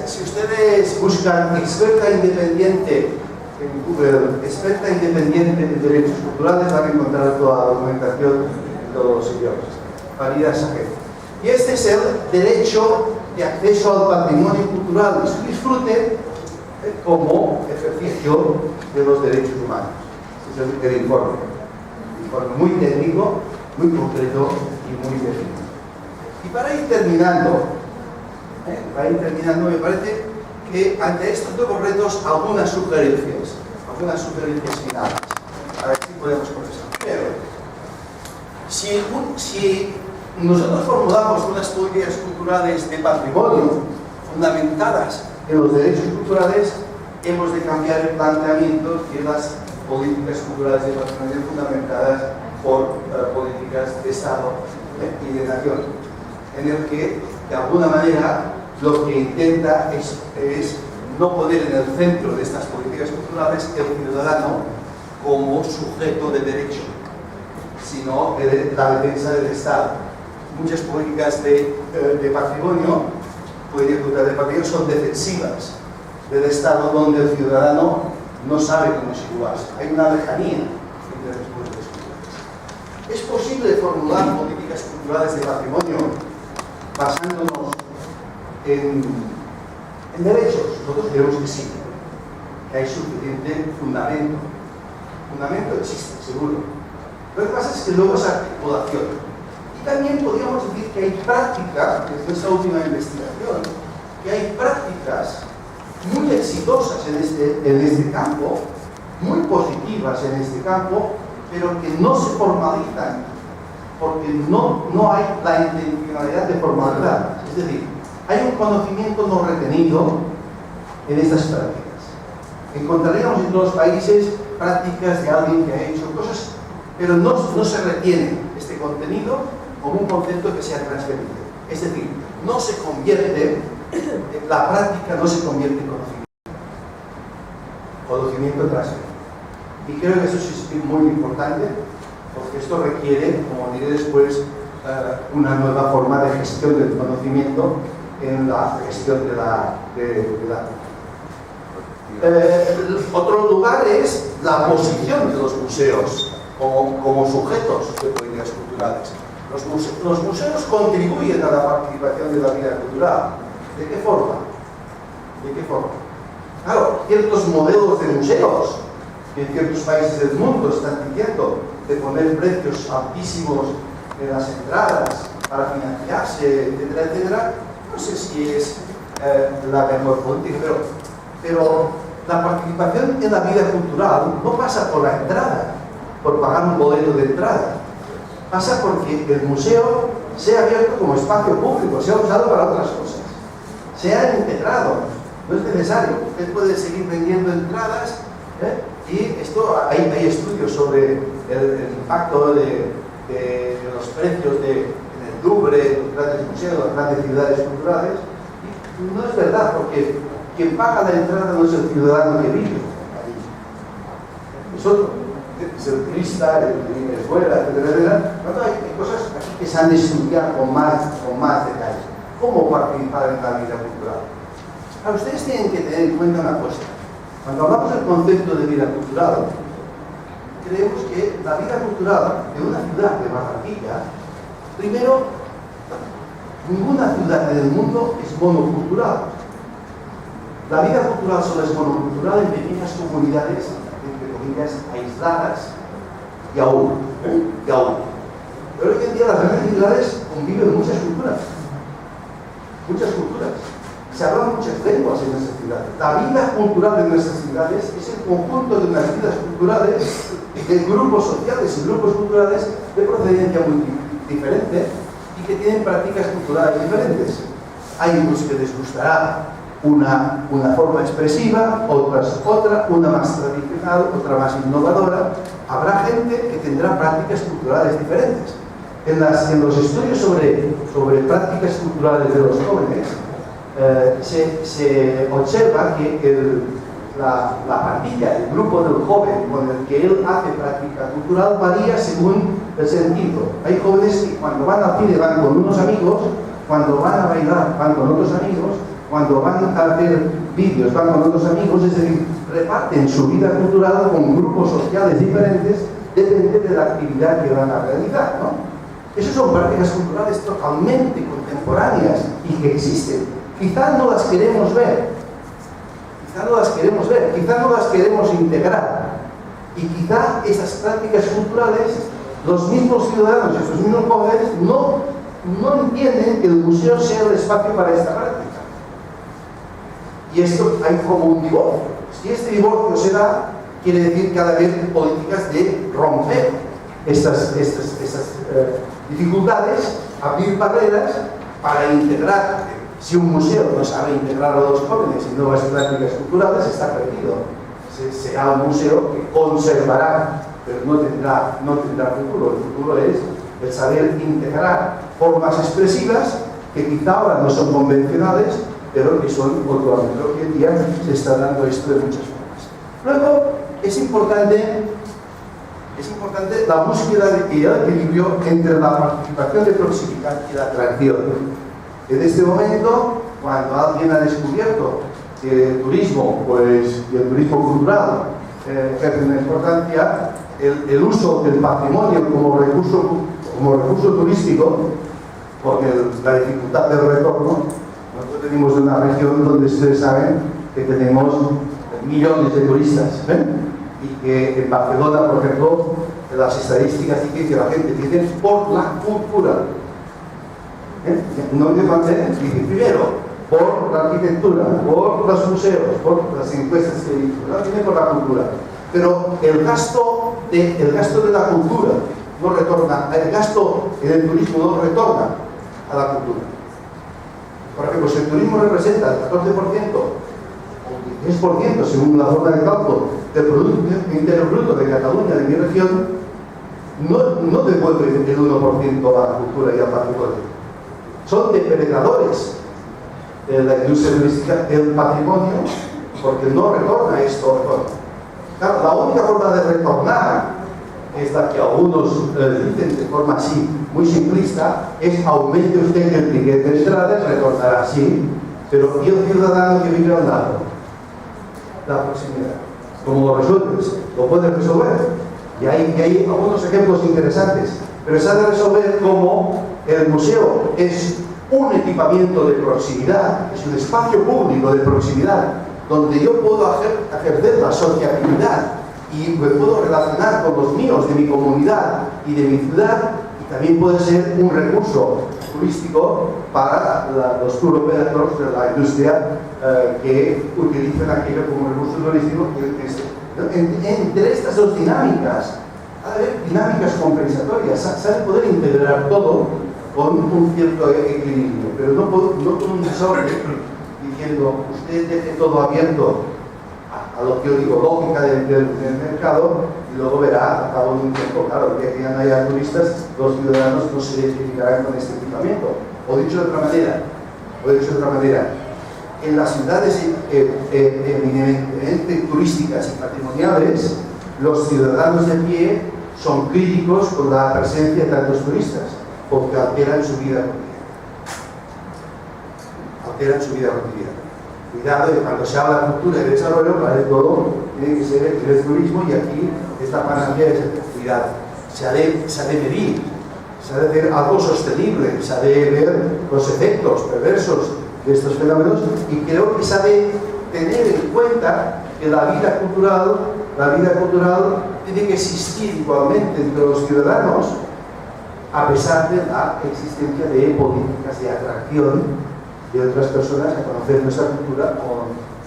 Si ustedes buscan experta independiente en Google, experta independiente en derechos culturales, van a encontrar toda la documentación en todos los idiomas. Farida Sahem. Y este es el derecho de acceso al patrimonio cultural y su disfrute como ejercicio de los derechos humanos. Este es el informe. Un informe muy técnico, muy concreto y muy definido. Y para ir terminando, me parece que ante estos nuevos retos algunas sugerencias finales. A ver si podemos procesar. Primero, si nosotros formulamos unas políticas culturales de patrimonio fundamentadas en los derechos culturales, hemos de cambiar el planteamiento de las políticas culturales de patrimonio fundamentadas por políticas de Estado y de nación, en el que, de alguna manera, lo que intenta es no poner en el centro de estas políticas culturales el ciudadano como sujeto de derecho, sino la defensa del Estado. Muchas políticas de patrimonio, políticas culturales de patrimonio, son defensivas del Estado, donde el ciudadano no sabe cómo situarse. Hay una lejanía entre las políticas culturales. ¿Es posible formular políticas culturales de patrimonio basándonos en derechos? Nosotros creemos que sí, que hay suficiente fundamento. Fundamento existe, seguro. Lo que pasa es que luego es articulación. Y también podríamos decir que hay prácticas, desde esta última investigación, que hay prácticas muy exitosas en este campo, muy positivas en este campo, pero que no se formalizan porque no hay la intencionalidad de formalidad. Es decir, hay un conocimiento no retenido en estas prácticas. Encontraríamos en todos los países prácticas de alguien que ha hecho cosas, pero no se retiene este contenido como un concepto que sea transferible. Es decir, no se convierte, la práctica no se convierte en conocimiento. Conocimiento transferible. Y creo que eso es muy importante, porque esto requiere, como diré después, una nueva forma de gestión del conocimiento en la gestión de la otro lugar es la posición de los museos como sujetos de políticas culturales. Los museos contribuyen a la participación de la vida cultural. ¿De qué forma? Claro, ciertos modelos de museos que en ciertos países del mundo están diciendo de poner precios altísimos en las entradas para financiarse, etcétera, etcétera. No sé si es la mejor política, pero la participación en la vida cultural no pasa por la entrada, por pagar un boleto de entrada. Pasa porque el museo sea abierto como espacio público, sea usado para otras cosas, sea integrado. No es necesario. Usted puede seguir vendiendo entradas, y esto hay estudios sobre el impacto de los precios en el Louvre, en los grandes museos, las grandes ciudades culturales. Y no es verdad, porque quien paga la entrada no es el ciudadano que vive ahí, es otro, es el turista, el que viene de fuera, etcétera. Hay cosas aquí que se han de estudiar con más detalle. ¿Cómo participar en la vida cultural? Ahora, ustedes tienen que tener en cuenta una cosa. Cuando hablamos del concepto de vida cultural, creemos que la vida cultural de una ciudad de Barranquilla, primero, ninguna ciudad en el mundo es monocultural. La vida cultural solo es monocultural en pequeñas comunidades, entre comillas, aisladas y aún. Pero hoy en día las grandes ciudades conviven muchas culturas. Se hablan muchas lenguas en nuestras ciudades. La vida cultural de nuestras ciudades es el conjunto de unas vidas culturales, de grupos sociales y grupos culturales de procedencia muy diferente y que tienen prácticas culturales diferentes. Hay unos que les gustará una forma expresiva, otras otra, una más tradicional, otra más innovadora. Habrá gente que tendrá prácticas culturales diferentes. En los estudios sobre prácticas culturales de los jóvenes, se observa que la pandilla, el grupo del joven con el que él hace práctica cultural varía según el sentido. Hay jóvenes que cuando van al cine van con unos amigos, cuando van a bailar van con otros amigos, cuando van a hacer vídeos van con otros amigos, es decir, reparten su vida cultural con grupos sociales diferentes, depende de la actividad que van a realizar, ¿no? Esas son prácticas culturales totalmente contemporáneas y que existen. Quizás no las queremos ver, quizás no las queremos integrar. Y quizás esas prácticas culturales, los mismos ciudadanos, estos mismos jóvenes, no entienden que el museo sea el espacio para esta práctica. Y esto hay como un divorcio. Si este divorcio se da, quiere decir que ha de haber políticas de romper estas dificultades, abrir barreras para integrar. Si un museo no sabe integrar a los jóvenes y nuevas prácticas culturales, está perdido. Será un museo que conservará, pero no tendrá futuro. El futuro es el saber integrar formas expresivas que quizá ahora no son convencionales, pero que son culturalmente. Hoy en día se está dando esto de muchas formas. Luego, es importante la búsqueda y el equilibrio entre la participación de proximidad y la atracción. En este momento, cuando alguien ha descubierto que el turismo, y el turismo cultural ejerce una importancia, el uso del patrimonio como recurso turístico, porque la dificultad del retorno, nosotros venimos de una región donde ustedes saben que tenemos millones de turistas, y que en Barcelona, por ejemplo, las estadísticas dicen que la gente viene por la cultura. No me falten, primero, por la arquitectura, por los museos, por las encuestas que hizo, ¿no? Viene por la cultura. Pero el gasto de la cultura no retorna, el gasto en el turismo no retorna a la cultura. Por ejemplo, si el turismo representa el 14% o el 10%, según la forma de cálculo, del Producto Interno Bruto de Cataluña, de mi región, no devuelve el 1% a la cultura y al patrimonio. Son depredadores de la industria turística del patrimonio, porque no retorna esto. Claro, la única forma de retornar, que es la que algunos dicen de forma así, muy simplista, es aumente usted el ticket de entrada y retornará así, pero ¿y el ciudadano que vive al lado? La proximidad. ¿Cómo lo resuelves? Lo puedes resolver. Y hay algunos ejemplos interesantes, pero se ha de resolver cómo el museo es un equipamiento de proximidad, es un espacio público de proximidad, donde yo puedo ejercer la sociabilidad y me puedo relacionar con los míos de mi comunidad y de mi ciudad, y también puede ser un recurso turístico para los tour operators de la industria que utilizan aquello como recurso turístico. Entre estas dos dinámicas, ha de haber dinámicas compensatorias, se ha de poder integrar todo con un cierto equilibrio, pero no con un desorden diciendo usted deje todo abierto a lo que yo digo, lógica del mercado, y luego verá a cabo de un tiempo, claro, que ya no haya turistas, los ciudadanos no se identificarán con este equipamiento. O dicho de otra manera, en las ciudades eminentemente turísticas y patrimoniales, los ciudadanos de pie son críticos con la presencia de tantos turistas, porque alteran su vida cotidiana. Cuidado, que cuando se habla de cultura y de desarrollo, para todo tiene que ser el turismo, y aquí es la panacea de cuidado. Se ha de medir, se ha de hacer algo sostenible, se ha de ver los efectos perversos de estos fenómenos, y creo que se ha de tener en cuenta que la vida cultural tiene que existir igualmente entre los ciudadanos, a pesar de la existencia de políticas de atracción de otras personas a conocer nuestra cultura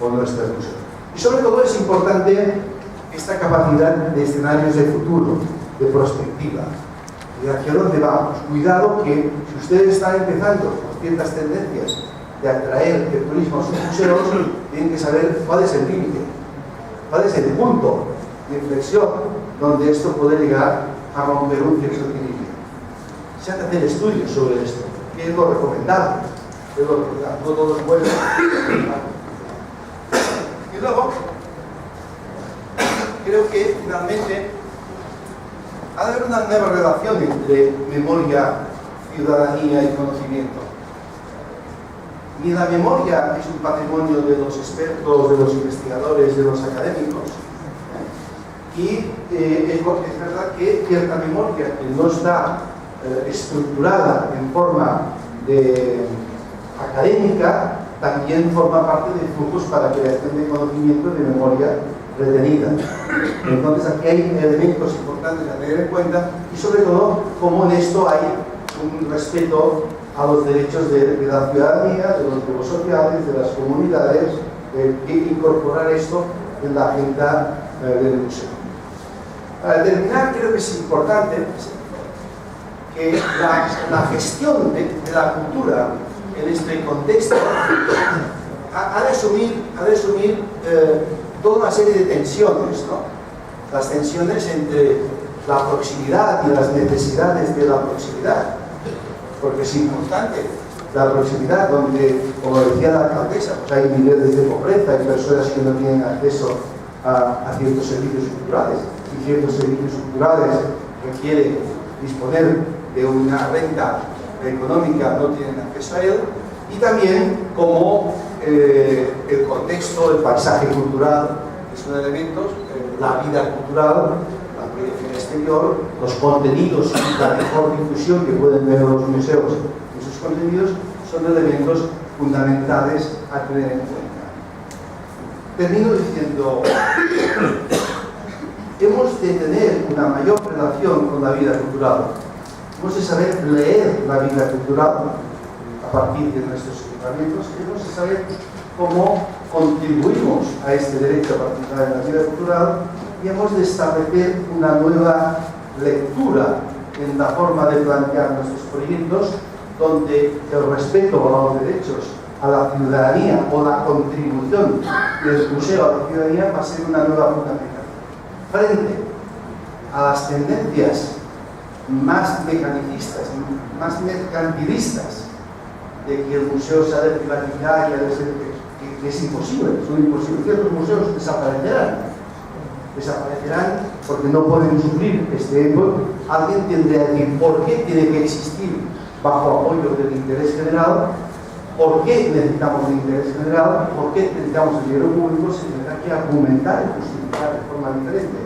o nuestros museos. Y sobre todo es importante esta capacidad de escenarios de futuro, de prospectiva, de hacia dónde vamos. Cuidado que si ustedes están empezando con ciertas tendencias de atraer el turismo a sus museos, tienen que saber cuál es el límite, cuál es el punto de inflexión donde esto puede llegar a romper un cierto equilibrio. Se han de hacer estudios sobre esto, qué es lo recomendable, qué es lo recomendable, no todo es bueno. Y luego, creo que finalmente ha de haber una nueva relación entre memoria, ciudadanía y conocimiento. Ni la memoria es un patrimonio de los expertos, de los investigadores, de los académicos. Y es verdad que cierta memoria que no está estructurada en forma académica también forma parte de flujos para creación de conocimiento de memoria retenida. Entonces aquí hay elementos importantes a tener en cuenta, y sobre todo como en esto hay un respeto a los derechos de la ciudadanía, de los grupos sociales, de las comunidades, que incorporar esto en la agenda del museo. Para terminar, creo que es importante que la gestión de la cultura en este contexto ha de asumir toda una serie de tensiones, ¿no? Las tensiones entre la proximidad y las necesidades de la proximidad, porque es importante la proximidad donde, como decía la alcaldesa, pues hay niveles de pobreza, hay personas que no tienen acceso a ciertos servicios culturales, y ciertos servicios culturales requieren disponer de una renta económica, no tienen acceso a él, y también como el contexto, el paisaje cultural, que son elementos, la vida cultural, la proyección exterior, los contenidos y la mejor difusión que pueden ver los museos en sus contenidos, son elementos fundamentales a tener en cuenta. Termino diciendo, hemos de tener una mayor relación con la vida cultural. Hemos de saber leer la vida cultural a partir de nuestros equipamientos. Hemos de saber cómo contribuimos a este derecho a participar en la vida cultural, y hemos de establecer una nueva lectura en la forma de plantear nuestros proyectos, donde el respeto a los derechos a la ciudadanía o la contribución del museo a la ciudadanía va a ser una nueva fundamentación. Frente a las tendencias más mecanicistas, más mercantilistas, de que el museo se ha de privatizar y ha de ser, que es imposible, son imposibles. Ciertos museos desaparecerán porque no pueden sufrir este eco. Alguien tendría que decir por qué tiene que existir bajo apoyo del interés general, por qué necesitamos el interés general, por qué necesitamos el dinero público. Se tendrá que argumentar y justificar de forma diferente.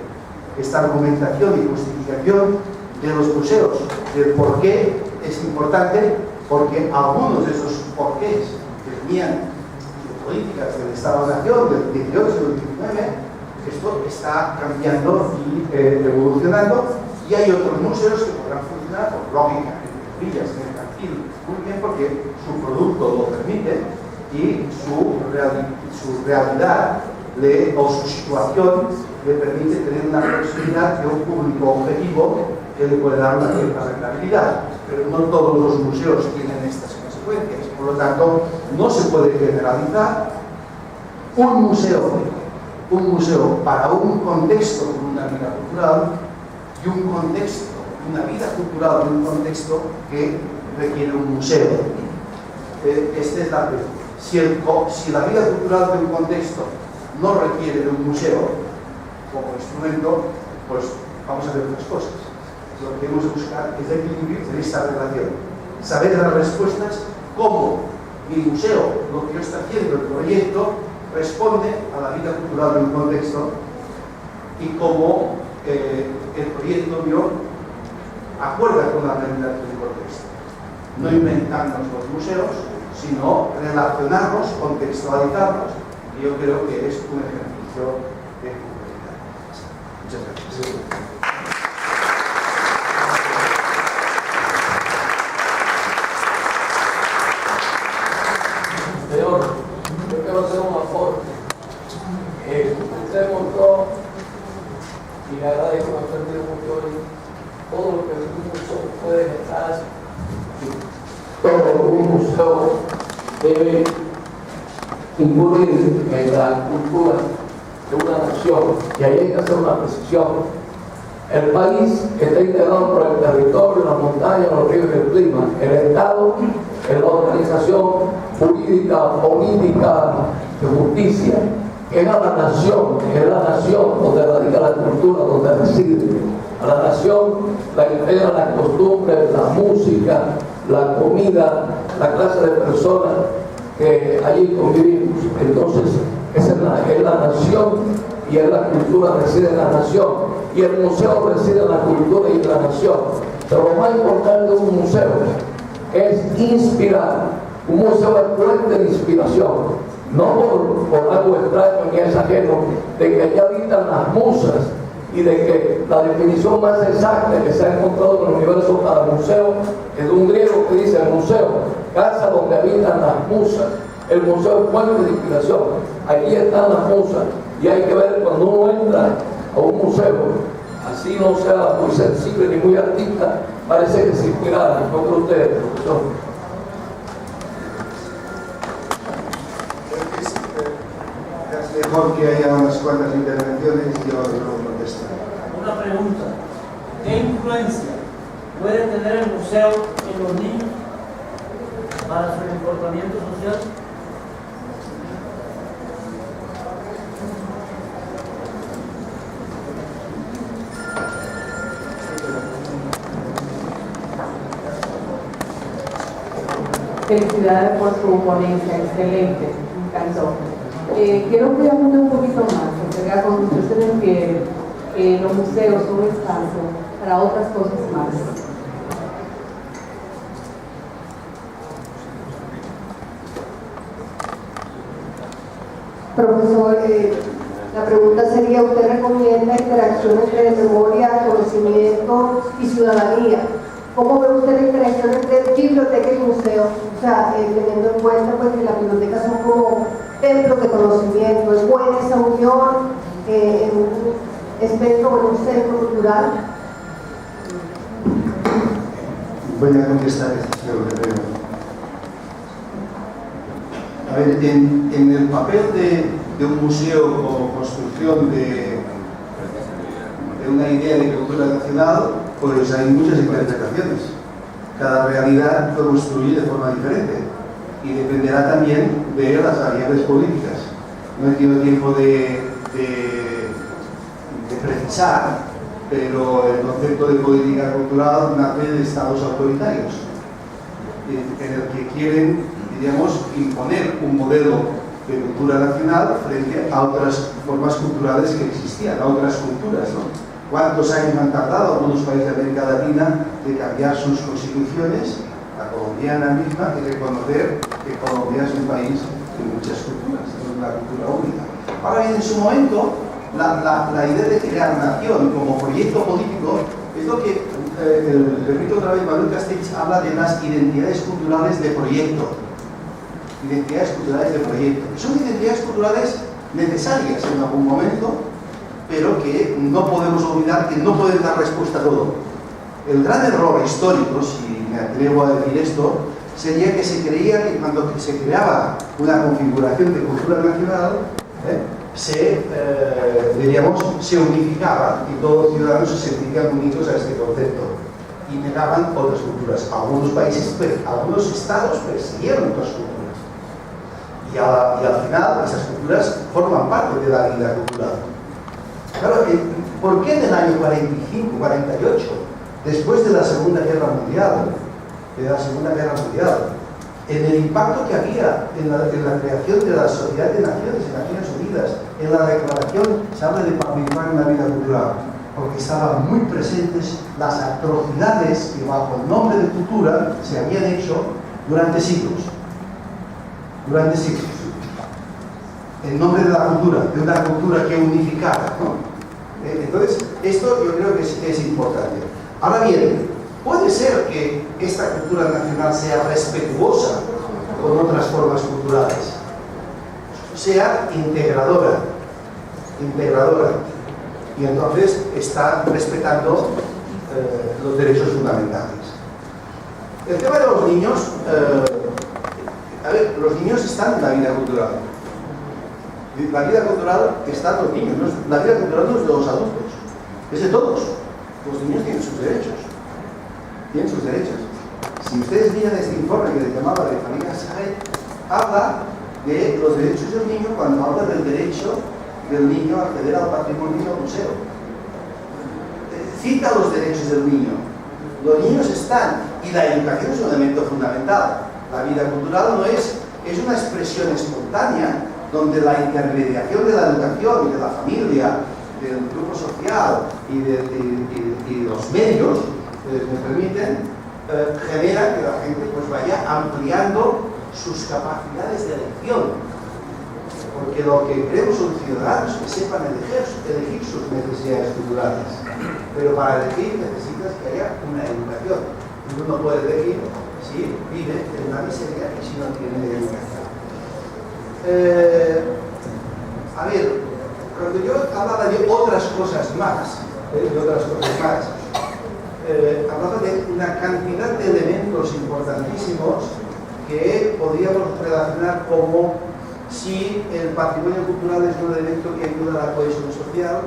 Esta argumentación y justificación de los museos, del por qué es importante, porque algunos de esos porqués que venían de políticas del Estado-Nación del 18 y del 19, esto está cambiando y evolucionando, y hay otros museos que podrán funcionar por lógica, entre mercantil, muy bien, porque su producto lo permite y su realidad o su situación le permite tener una proximidad de un público objetivo que le puede dar una cierta rentabilidad. Pero no todos los museos tienen estas consecuencias, por lo tanto no se puede generalizar. Un museo para un contexto con una vida cultural, y un contexto, una vida cultural en un contexto que requiere un museo. Esta es la pregunta. Si la vida cultural de un contexto no requiere de un museo como instrumento, pues vamos a ver otras cosas. Lo que debemos buscar es el equilibrio de esta relación. Saber las respuestas, cómo mi museo, lo que yo estoy haciendo, el proyecto, responde a la vida cultural de un contexto, y cómo el proyecto BIOR acuerda con la realidad del contexto. No inventarnos los museos, sino relacionarlos, contextualizarlos, y yo creo que es un ejercicio de complejidad. Muchas gracias. Señor, yo quiero hacer un aporte. Usted mostró, y le agradezco bastante mucho todo lo que un museo puede estar. Todo un museo debe incluir en la cultura de una nación, y ahí hay que hacer una precisión. El país está integrado por el territorio, las montañas, los ríos y el clima. El Estado es la organización jurídica, política, de justicia. Es a la nación donde radica la cultura, donde reside. A la nación la integra la costumbre, la música, la comida, la clase de personas que allí convivimos. Entonces, esa es la nación, y en la cultura reside en la nación, y el museo reside en la cultura y en la nación. Pero lo más importante de un museo es inspirar. Un museo es fuente de inspiración, no por algo extraño ni es ajeno, de que allá habitan las musas, y de que la definición más exacta que se ha encontrado en el universo para museo es de un griego que dice: el museo, casa donde habitan las musas. El museo es fuente de inspiración, allí están las musas, y hay que ver cuando uno entra a un museo, así no sea muy sensible ni muy artista, parece que se inspirara. ¿No cree usted, profesor? Es mejor que haya unas cuantas intervenciones y yo luego contesto. Una pregunta: ¿qué influencia puede tener el museo en los niños para su comportamiento social? Felicidades por su ponencia, excelente, me encantó. Quiero que apunte un poquito más, porque acá cuando usted se refiere que los museos son espacios para otras cosas más. Profesor, la pregunta sería: ¿usted recomienda interacción entre memoria, conocimiento y ciudadanía? ¿Cómo ve usted la interacción entre biblioteca y museo? O sea, teniendo en cuenta pues, que las bibliotecas son como templos de conocimiento. ¿Es buena esa unión en un espectro o en un centro cultural? Voy a contestar esto, creo. A ver, en el papel de un museo como construcción de una idea de cultura nacional, pues hay muchas interpretaciones. Cada realidad lo construye de forma diferente y dependerá también de las variables políticas. No he tenido tiempo de precisar, pero el concepto de política cultural nace de estados autoritarios, en el que quieren, diríamos, imponer un modelo de cultura nacional frente a otras formas culturales que existían, a otras culturas, ¿no? ¿Cuántos años han tardado algunos países de América Latina de cambiar sus constituciones, la colombiana misma, y reconocer que Colombia es un país de muchas culturas, no es una cultura única? Ahora bien, en su momento, la idea de crear nación como proyecto político es lo que, repito otra vez, Manuel Castells habla de las identidades culturales de proyecto. Identidades culturales de proyecto. Son identidades culturales necesarias en algún momento, pero que no podemos olvidar que no pueden dar respuesta a todo. El gran error histórico, si me atrevo a decir esto, sería que se creía que cuando se creaba una configuración de cultura nacional, se unificaba y todos los ciudadanos se sentían unidos a este concepto y negaban otras culturas. Algunos países, algunos estados persiguieron otras culturas y al final esas culturas forman parte de la vida cultural. Claro, ¿por qué en el año 45, 48, después de la Segunda Guerra Mundial, en el impacto que había en la creación de la Sociedad de Naciones, en Naciones Unidas, en la declaración, se habla de participar en la vida cultural? porque estaban muy presentes las atrocidades que bajo el nombre de cultura se habían hecho durante siglos. Durante siglos. En nombre de la cultura, de una cultura que unificara, ¿no? Entonces, esto yo creo que es importante. Ahora bien, puede ser que esta cultura nacional sea respetuosa con otras formas culturales, sea integradora, y entonces está respetando los derechos fundamentales. El tema de los niños, a ver, los niños están en la vida cultural. La vida cultural está en los niños, la vida cultural no es de los adultos, es de todos. Los niños tienen sus derechos. Tienen sus derechos. Si ustedes miran este informe que les llamaba de Familia Saget, habla de los derechos del niño cuando habla del derecho del niño a acceder al patrimonio y al museo. Cita los derechos del niño. Los niños están, y la educación es un elemento fundamental. La vida cultural no es una expresión espontánea donde la intermediación de la educación y de la familia, del grupo social y de los medios, me permiten, genera que la gente pues vaya ampliando sus capacidades de elección. Porque lo que queremos son ciudadanos que sepan elegir sus necesidades culturales. Pero para elegir necesitas que haya una educación. Uno no puede elegir si vive en una miseria y si no tiene educación. A ver, cuando yo hablaba de otras cosas más, hablaba de una cantidad de elementos importantísimos que podríamos relacionar como si el patrimonio cultural es un elemento que ayuda a la cohesión social,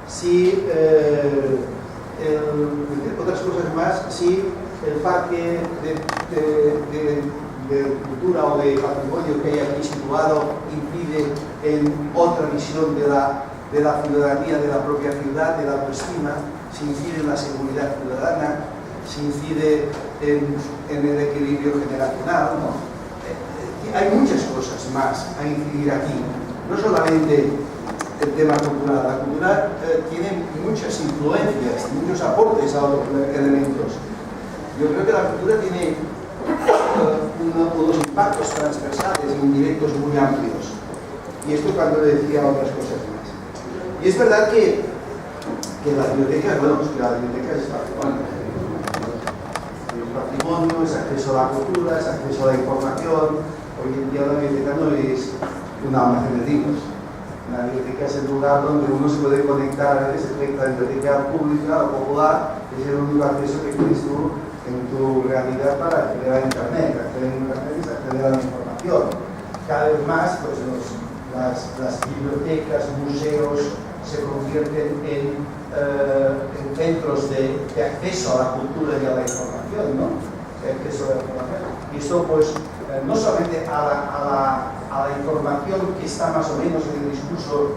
si otras cosas más, si el parque de cultura o de patrimonio que hay aquí situado incide en otra visión de la ciudadanía, de la propia ciudad, de la autoestima, si incide en la seguridad ciudadana, si incide en el equilibrio generacional, ¿no? Hay muchas cosas más a incidir aquí, no solamente el tema cultural. La cultura tiene muchas influencias, muchos aportes a otros elementos. Yo creo que la cultura tiene unos impactos transversales e indirectos muy amplios. Y esto cuando le decía otras cosas más. Y es verdad que las bibliotecas, bueno, pues que la biblioteca es patrimonio, es acceso a la cultura, es acceso a la información. Hoy en día la biblioteca no es un almacén de libros. La biblioteca es el lugar donde uno se puede conectar. A veces la biblioteca pública o popular es el único acceso que tienes tú en tu realidad para acceder a Internet. Acceder a Internet es acceder a la información. Cada vez más pues, las bibliotecas, museos se convierten en centros de acceso a la cultura y a la información, ¿no? Acceso a la información. Y esto pues no solamente a la información que está más o menos en el discurso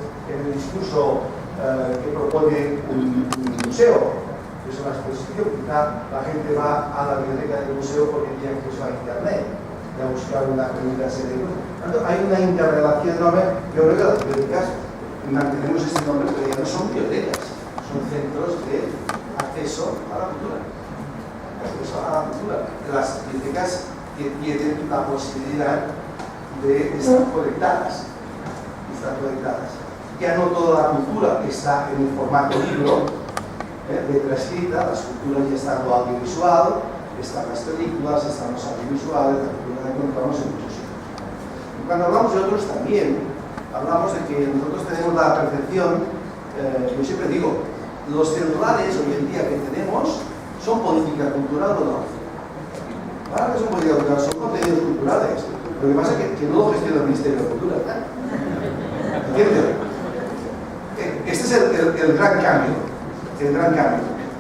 que propone un museo, que es una exposición. Quizá la gente va a la biblioteca del museo porque tiene acceso a Internet y a buscar una serie de cosas. Hay una interrelación enorme. Yo creo que las bibliotecas mantenemos este nombre, pero ya no son bibliotecas, son centros de acceso a la cultura. Las bibliotecas que tienen la posibilidad de estar conectadas. Ya no toda la cultura está en el formato libro, letra escrita, las culturas ya están lo audiovisual, están las películas, están los audiovisuales, la cultura la encontramos en muchos sitios. Cuando hablamos de otros también, hablamos de que nosotros tenemos la percepción, yo siempre digo, los celulares hoy en día que tenemos son política cultural o no. Claro que son política cultural, son contenidos culturales. Lo que pasa es que no lo gestiona el Ministerio de Cultura. ¿Entiendes? Este es el gran cambio.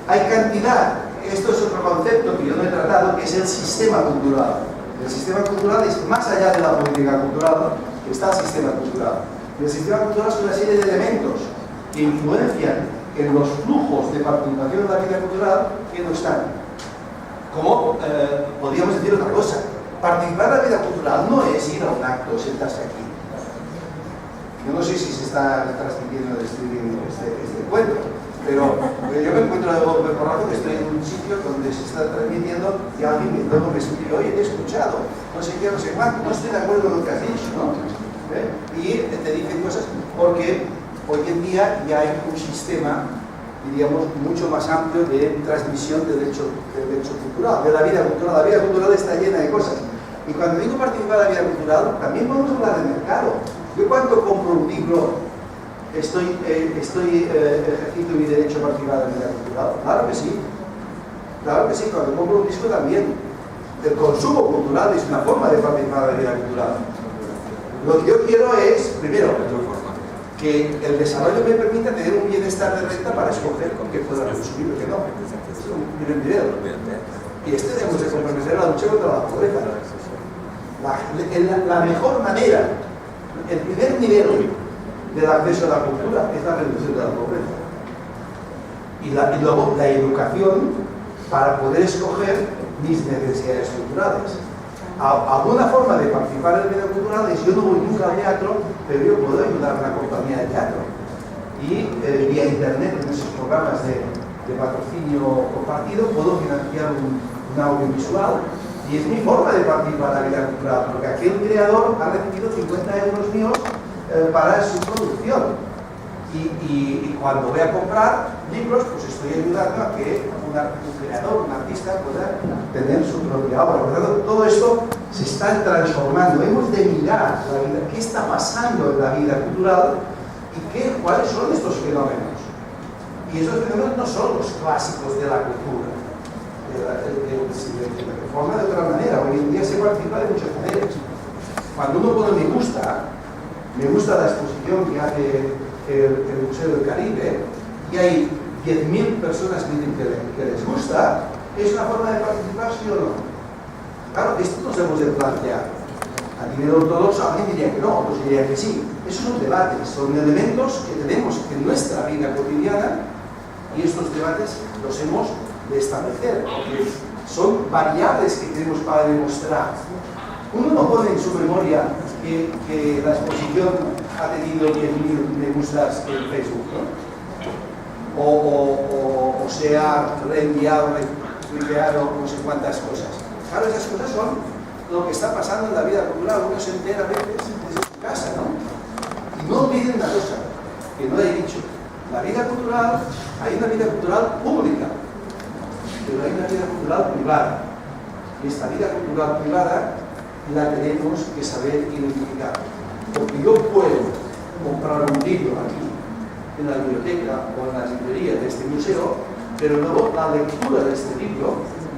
Hay cantidad, esto es otro concepto que yo no he tratado, que es el sistema cultural. El sistema cultural es más allá de la política cultural, que está el sistema cultural. Y el sistema cultural es una serie de elementos que influencian en los flujos de participación en la vida cultural que no están. Como podríamos decir otra cosa, participar en la vida cultural no es ir a un acto, sentarse aquí. Yo no sé si se está transmitiendo este encuentro. Pero yo me encuentro de porrazo que estoy en un sitio donde se está transmitiendo y alguien luego me escribe, oye, te he escuchado, no sé qué, no sé cuánto, no estoy de acuerdo con lo que has dicho, ¿no? Y te dicen cosas porque hoy en día ya hay un sistema, diríamos, mucho más amplio de transmisión del hecho cultural, de la vida cultural. La vida cultural está llena de cosas. Y cuando digo participar en la vida cultural, también vamos a hablar de mercado. Yo cuando compro un libro estoy ejerciendo mi derecho a participar en la vida cultural. Claro que sí. Claro que sí, cuando compro un disco también. El consumo cultural es una forma de participar en la vida cultural. Lo que yo quiero es, primero, que el desarrollo me permita tener un bienestar de renta para escoger con qué pueda consumir o qué no. Es un primer nivel. Y debemos de comprometer la lucha contra la pobreza. La mejor manera, el primer nivel del acceso a la cultura es la reducción de la pobreza. Y luego la educación para poder escoger mis necesidades culturales. Alguna forma de participar en el medio cultural es: yo no voy nunca al teatro, pero yo puedo ayudar a una compañía de teatro. Y vía internet, en esos programas de patrocinio compartido, puedo financiar un audiovisual. Y es mi forma de participar en la vida cultural, porque aquel creador ha recibido 50 euros míos para su producción. Y cuando voy a comprar libros, pues estoy ayudando a que un creador, un artista pueda tener su propia obra. Por lo tanto, todo esto se está transformando. Hemos de mirar la vida, qué está pasando en la vida cultural y cuáles son estos fenómenos. Y esos fenómenos no son los clásicos de la cultura. De forma de otra manera. Hoy en día se participa de muchas maneras. Cuando uno pone me gusta la exposición que hace el Museo del Caribe, y hay 10.000 personas que dicen que les gusta, ¿es una forma de participar, sí o no? Claro, esto nos hemos de plantear. A nivel ortodoxo alguien diría que no, otros dirían que sí. Esos son debates, son elementos que tenemos en nuestra vida cotidiana, y estos debates los hemos de establecer, porque son variables que tenemos para demostrar. Uno no pone en su memoria que la exposición ha tenido 10.000 me gustas en Facebook, ¿no? O se ha reenviado, retuiteado no sé cuántas cosas. Claro, esas cosas son lo que está pasando en la vida cultural. Uno se entera a veces desde su casa, ¿no? Y no olviden una cosa que no he dicho: la vida cultural, hay una vida cultural pública, pero hay una vida cultural privada. Y esta vida cultural privada la tenemos que saber identificar. Porque yo puedo comprar un libro aquí en la biblioteca o en las librerías de este museo, pero luego la lectura de este libro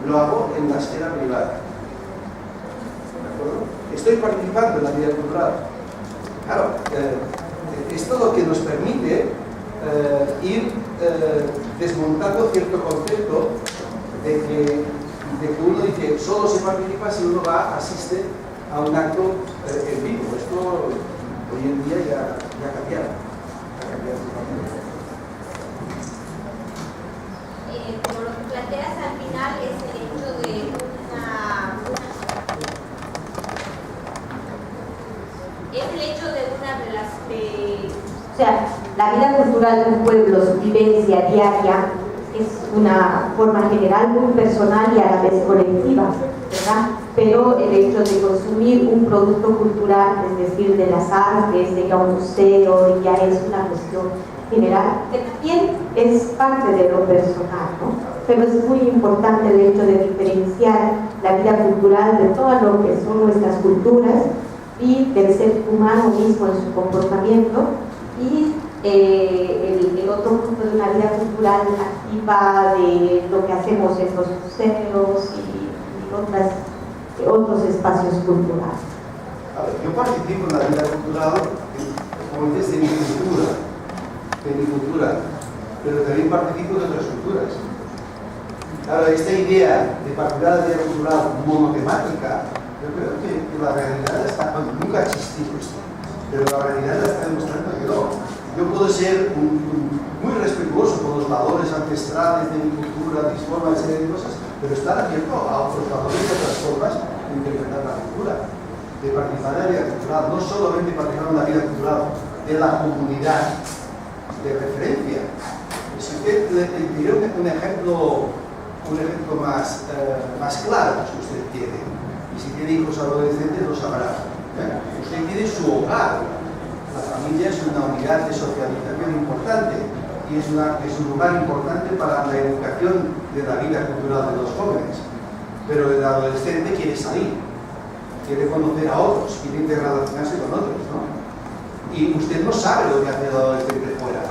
lo hago en la esfera privada. ¿De acuerdo? Estoy participando en la vida cultural. Claro, esto es lo que nos permite ir desmontando cierto concepto de que uno dice solo se participa si uno asiste a un acto en vivo. Esto hoy en día ya ha cambiado. Como lo que planteas al final es el hecho de una relación. O sea, la vida cultural de un pueblo, su vivencia diaria, es una forma general muy personal y a la vez colectiva, ¿verdad? Pero el hecho de consumir un producto cultural, es decir, de las artes, de ir a un museo, ya es una cuestión general, que también es parte de lo personal, ¿no? Pero es muy importante el hecho de diferenciar la vida cultural de todo lo que son nuestras culturas y del ser humano mismo en su comportamiento, y el otro punto de una vida cultural activa, de lo que hacemos en los museos y otros espacios culturales. A ver, yo participo en la vida cultural como desde mi cultura, pero también participo de otras culturas. Claro, esta idea de participar en la vida cultural monotemática, yo creo que la realidad nunca ha existido esto, pero la realidad está demostrando que no. Yo puedo ser muy respetuoso con los valores ancestrales de mi cultura, mis formas de cosas, pero estar abierto a otros valores y otras formas de interpretar la cultura, de participar en la vida cultural, no solamente participar en la vida cultural de la comunidad de referencia. Existe diré un ejemplo más claro, si usted quiere. Y si tiene hijos adolescentes lo sabrá. Usted tiene su hogar. La familia es una unidad de socialización importante y es un lugar importante para la educación de la vida cultural de los jóvenes. Pero el adolescente quiere salir, quiere conocer a otros, quiere interrelacionarse con otros, ¿no? Y usted no sabe lo que hace el adolescente fuera.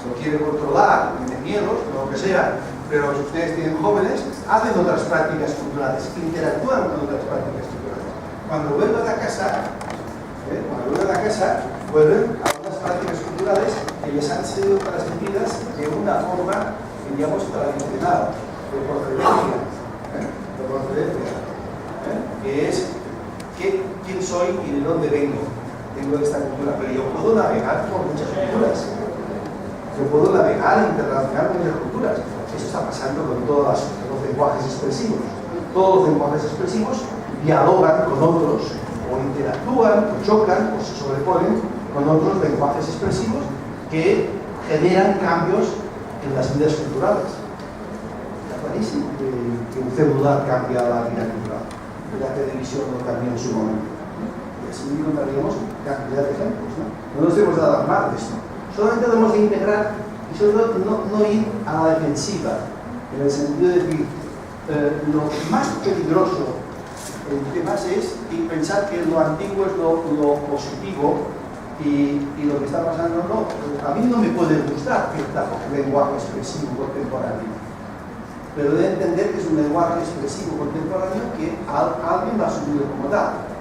Lo quiere controlar, tiene miedos, lo que sea, pero si ustedes tienen jóvenes, hacen otras prácticas culturales, interactúan con otras prácticas culturales. Cuando vuelven a casa, vuelven a unas prácticas culturales que les han sido transmitidas de una forma, digamos, tradicional, de procedencia, que es quién soy y de dónde vengo. Tengo esta cultura, pero yo puedo navegar por muchas culturas. Yo puedo navegar e interrelacionar con muchas culturas. Eso está pasando con todos los lenguajes expresivos. Todos los lenguajes expresivos dialogan con otros, o interactúan, o chocan, o se sobreponen con otros lenguajes expresivos que generan cambios en las vidas culturales. Está clarísimo que un celular cambia la vida cultural, que la televisión lo cambió en su momento. Y así encontraríamos cantidad de ejemplos, ¿no? No nos debemos de alarmar de esto. Solamente debemos de integrar y sobre todo no ir a la defensiva, en el sentido de decir, lo más peligroso en temas es pensar que lo antiguo es lo positivo y lo que está pasando no. A mí no me puede gustar cierto lenguaje expresivo contemporáneo, pero debe entender que es un lenguaje expresivo contemporáneo que alguien lo ha asumido como tal.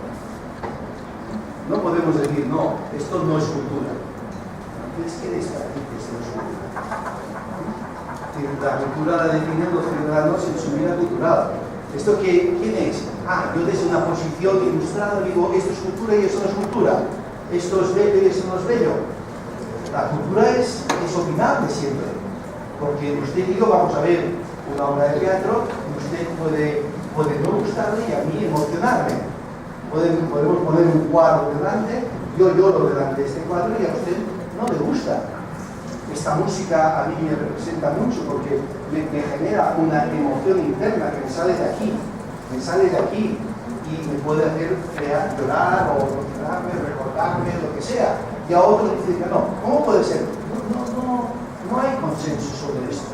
No podemos decir, no, esto no es cultura. ¿Qué queréis para decir que esto no es cultura? La cultura la definen los ciudadanos en su vida cultural. ¿Esto quién es? Yo desde una posición ilustrada digo, esto es cultura y eso no es cultura. Esto es bello y eso no es bello. La cultura es opinable siempre. Porque usted y yo vamos a ver una obra de teatro y usted puede no gustarle y a mí emocionarme. Podemos poner un cuadro delante, yo lloro delante de este cuadro y a usted no le gusta. Esta música a mí me representa mucho porque me genera una emoción interna que me sale de aquí y me puede hacer llorar o emocionarme, recordarme, lo que sea. Y a otros dicen que no. ¿Cómo puede ser? No hay consenso sobre esto.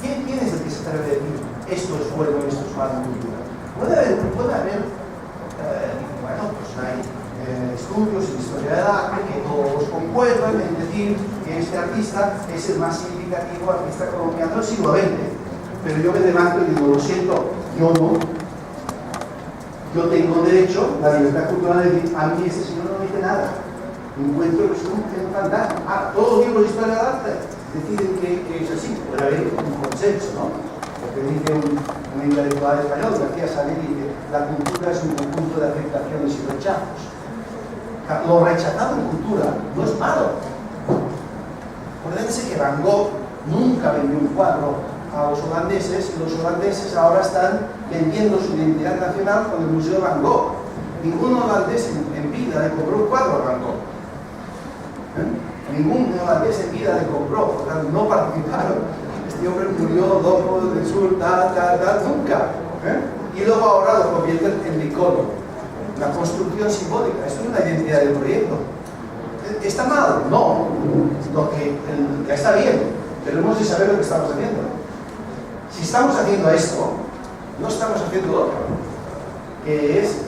¿Quién es el que se atreve a decir esto es bueno y esto es malo en cultura? Puede haber hay estudios en historia del arte que todos concuerdan en decir que este artista es el más significativo artista colombiano del siglo XX. Pero yo me levanto y digo, lo siento, yo no. Yo tengo derecho, la libertad cultural, de decir, a mí este señor no me dice nada. Encuentro que es un fantasma. Todos los libros de historia del arte deciden que es así. Puede haber un consenso, ¿no? Porque dice un intelectual español, García Saler, dice, la cultura es un conjunto de aceptaciones y rechazos. Lo rechazado en cultura no es malo. Acuérdense que Van Gogh nunca vendió un cuadro a los holandeses y los holandeses ahora están vendiendo su identidad nacional con el Museo de Van Gogh. Ningún holandés en vida le compró un cuadro a Van Gogh. Ningún holandés en vida le compró, por tanto no participaron. Este hombre murió loco del sur, nunca. Y luego ahora lo convierten en icono. La construcción simbólica, esto es una identidad del proyecto. ¿Está mal? No. Ya está bien, pero hemos de saber lo que estamos haciendo. Si estamos haciendo esto, no estamos haciendo otro, que es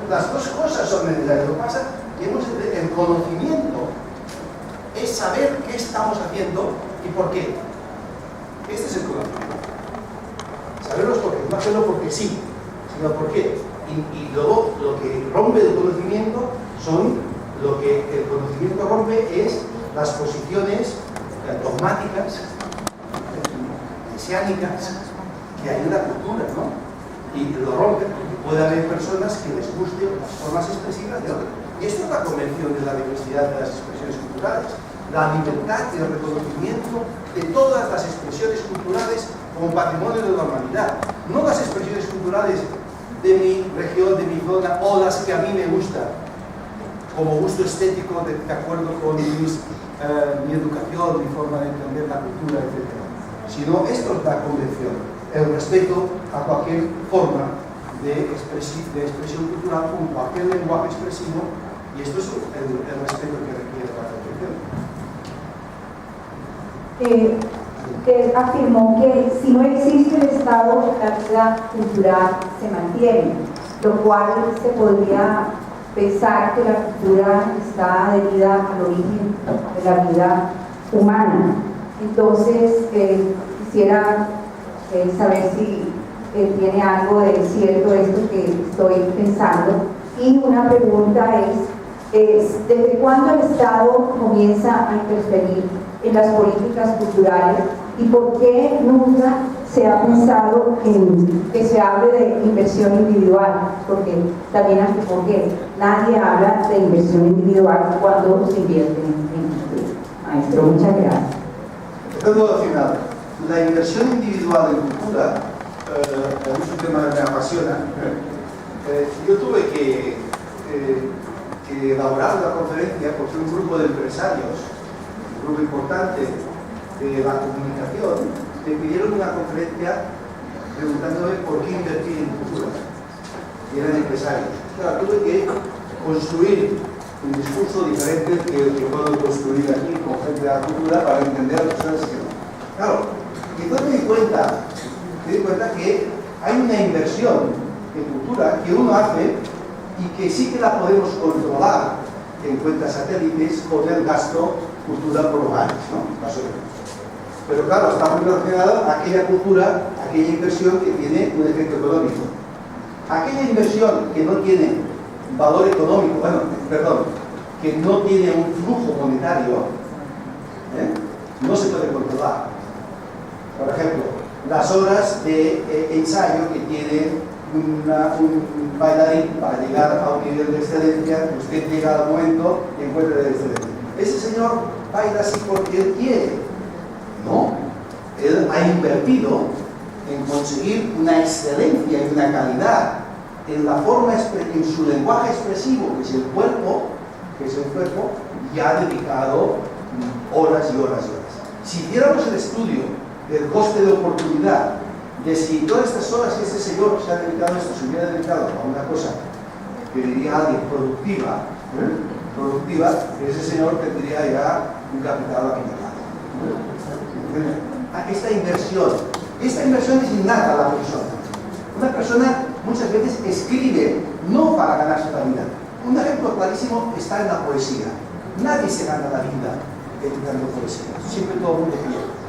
las dos cosas son necesarias. Lo que pasa es que el conocimiento es saber qué estamos haciendo y por qué. Este es el conocimiento. Saberlos por qué, no hacerlo porque sí, sino por qué. Y luego lo que rompe el conocimiento lo que el conocimiento rompe es las posiciones dogmáticas, mesiánicas que hay en la cultura, ¿no? Y lo rompe. Puede haber personas que les guste las formas expresivas de otras. Y esto es la convención de la diversidad de las expresiones culturales. La libertad y el reconocimiento de todas las expresiones culturales como patrimonio de la humanidad. No las expresiones culturales de mi región, de mi zona, o las que a mí me gustan, como gusto estético de acuerdo con mi educación, mi forma de entender la cultura, etc. Sino esto es la convención, el respeto a cualquier forma de expresión cultural con cualquier lenguaje expresivo, y esto es el respeto que requiere la convención. Afirmó que si no existe el Estado, la vida cultural se mantiene, lo cual se podría pensar que la cultura está debida al origen de la vida humana. Entonces, quisiera saber si tiene algo de cierto esto que estoy pensando. Y una pregunta es ¿desde cuándo el Estado comienza a interferir en las políticas culturales y por qué nunca se ha pensado en que se hable de inversión individual? Porque también afirmó que nadie habla de inversión individual cuando se invierte en cultura. Maestro, muchas gracias. Empezando al final, la inversión individual en cultura es un tema que me apasiona. Yo tuve que elaborar una conferencia porque un grupo de empresarios, un grupo importante de la comunicación, me pidieron una conferencia preguntándome por qué invertir en cultura. Y eran empresarios. Claro, tuve que construir un discurso diferente que el que puedo construir aquí con gente de la cultura para entender las cosas que no. Claro, y entonces me di cuenta que hay una inversión en cultura que uno hace y que sí que la podemos controlar en cuentas satélites con el gasto cultura por hogares, ¿no? Más o menos. Pero claro, está muy relacionada a aquella cultura, aquella inversión que tiene un efecto económico. Aquella inversión que no tiene valor económico, que no tiene un flujo monetario, no se puede controlar. Por ejemplo, las horas de ensayo que tiene un bailarín para llegar a un nivel de excelencia, usted llega al momento y encuentra la excelencia. Ese señor baila así porque él quiere. No, él ha invertido en conseguir una excelencia y una calidad en la forma, en su lenguaje expresivo, que es el cuerpo, y ha dedicado horas y horas y horas. Si hiciéramos el estudio del coste de oportunidad, de si todas estas horas que este señor se ha dedicado a esto se hubiera dedicado a una cosa que diría alguien productiva, ese señor tendría ya un capital acumulado. Esta inversión es innata a la persona. Una persona muchas veces escribe no para ganarse la vida. Un ejemplo clarísimo está en la poesía. Nadie se gana la vida editando poesía. Siempre todo el mundo quiere.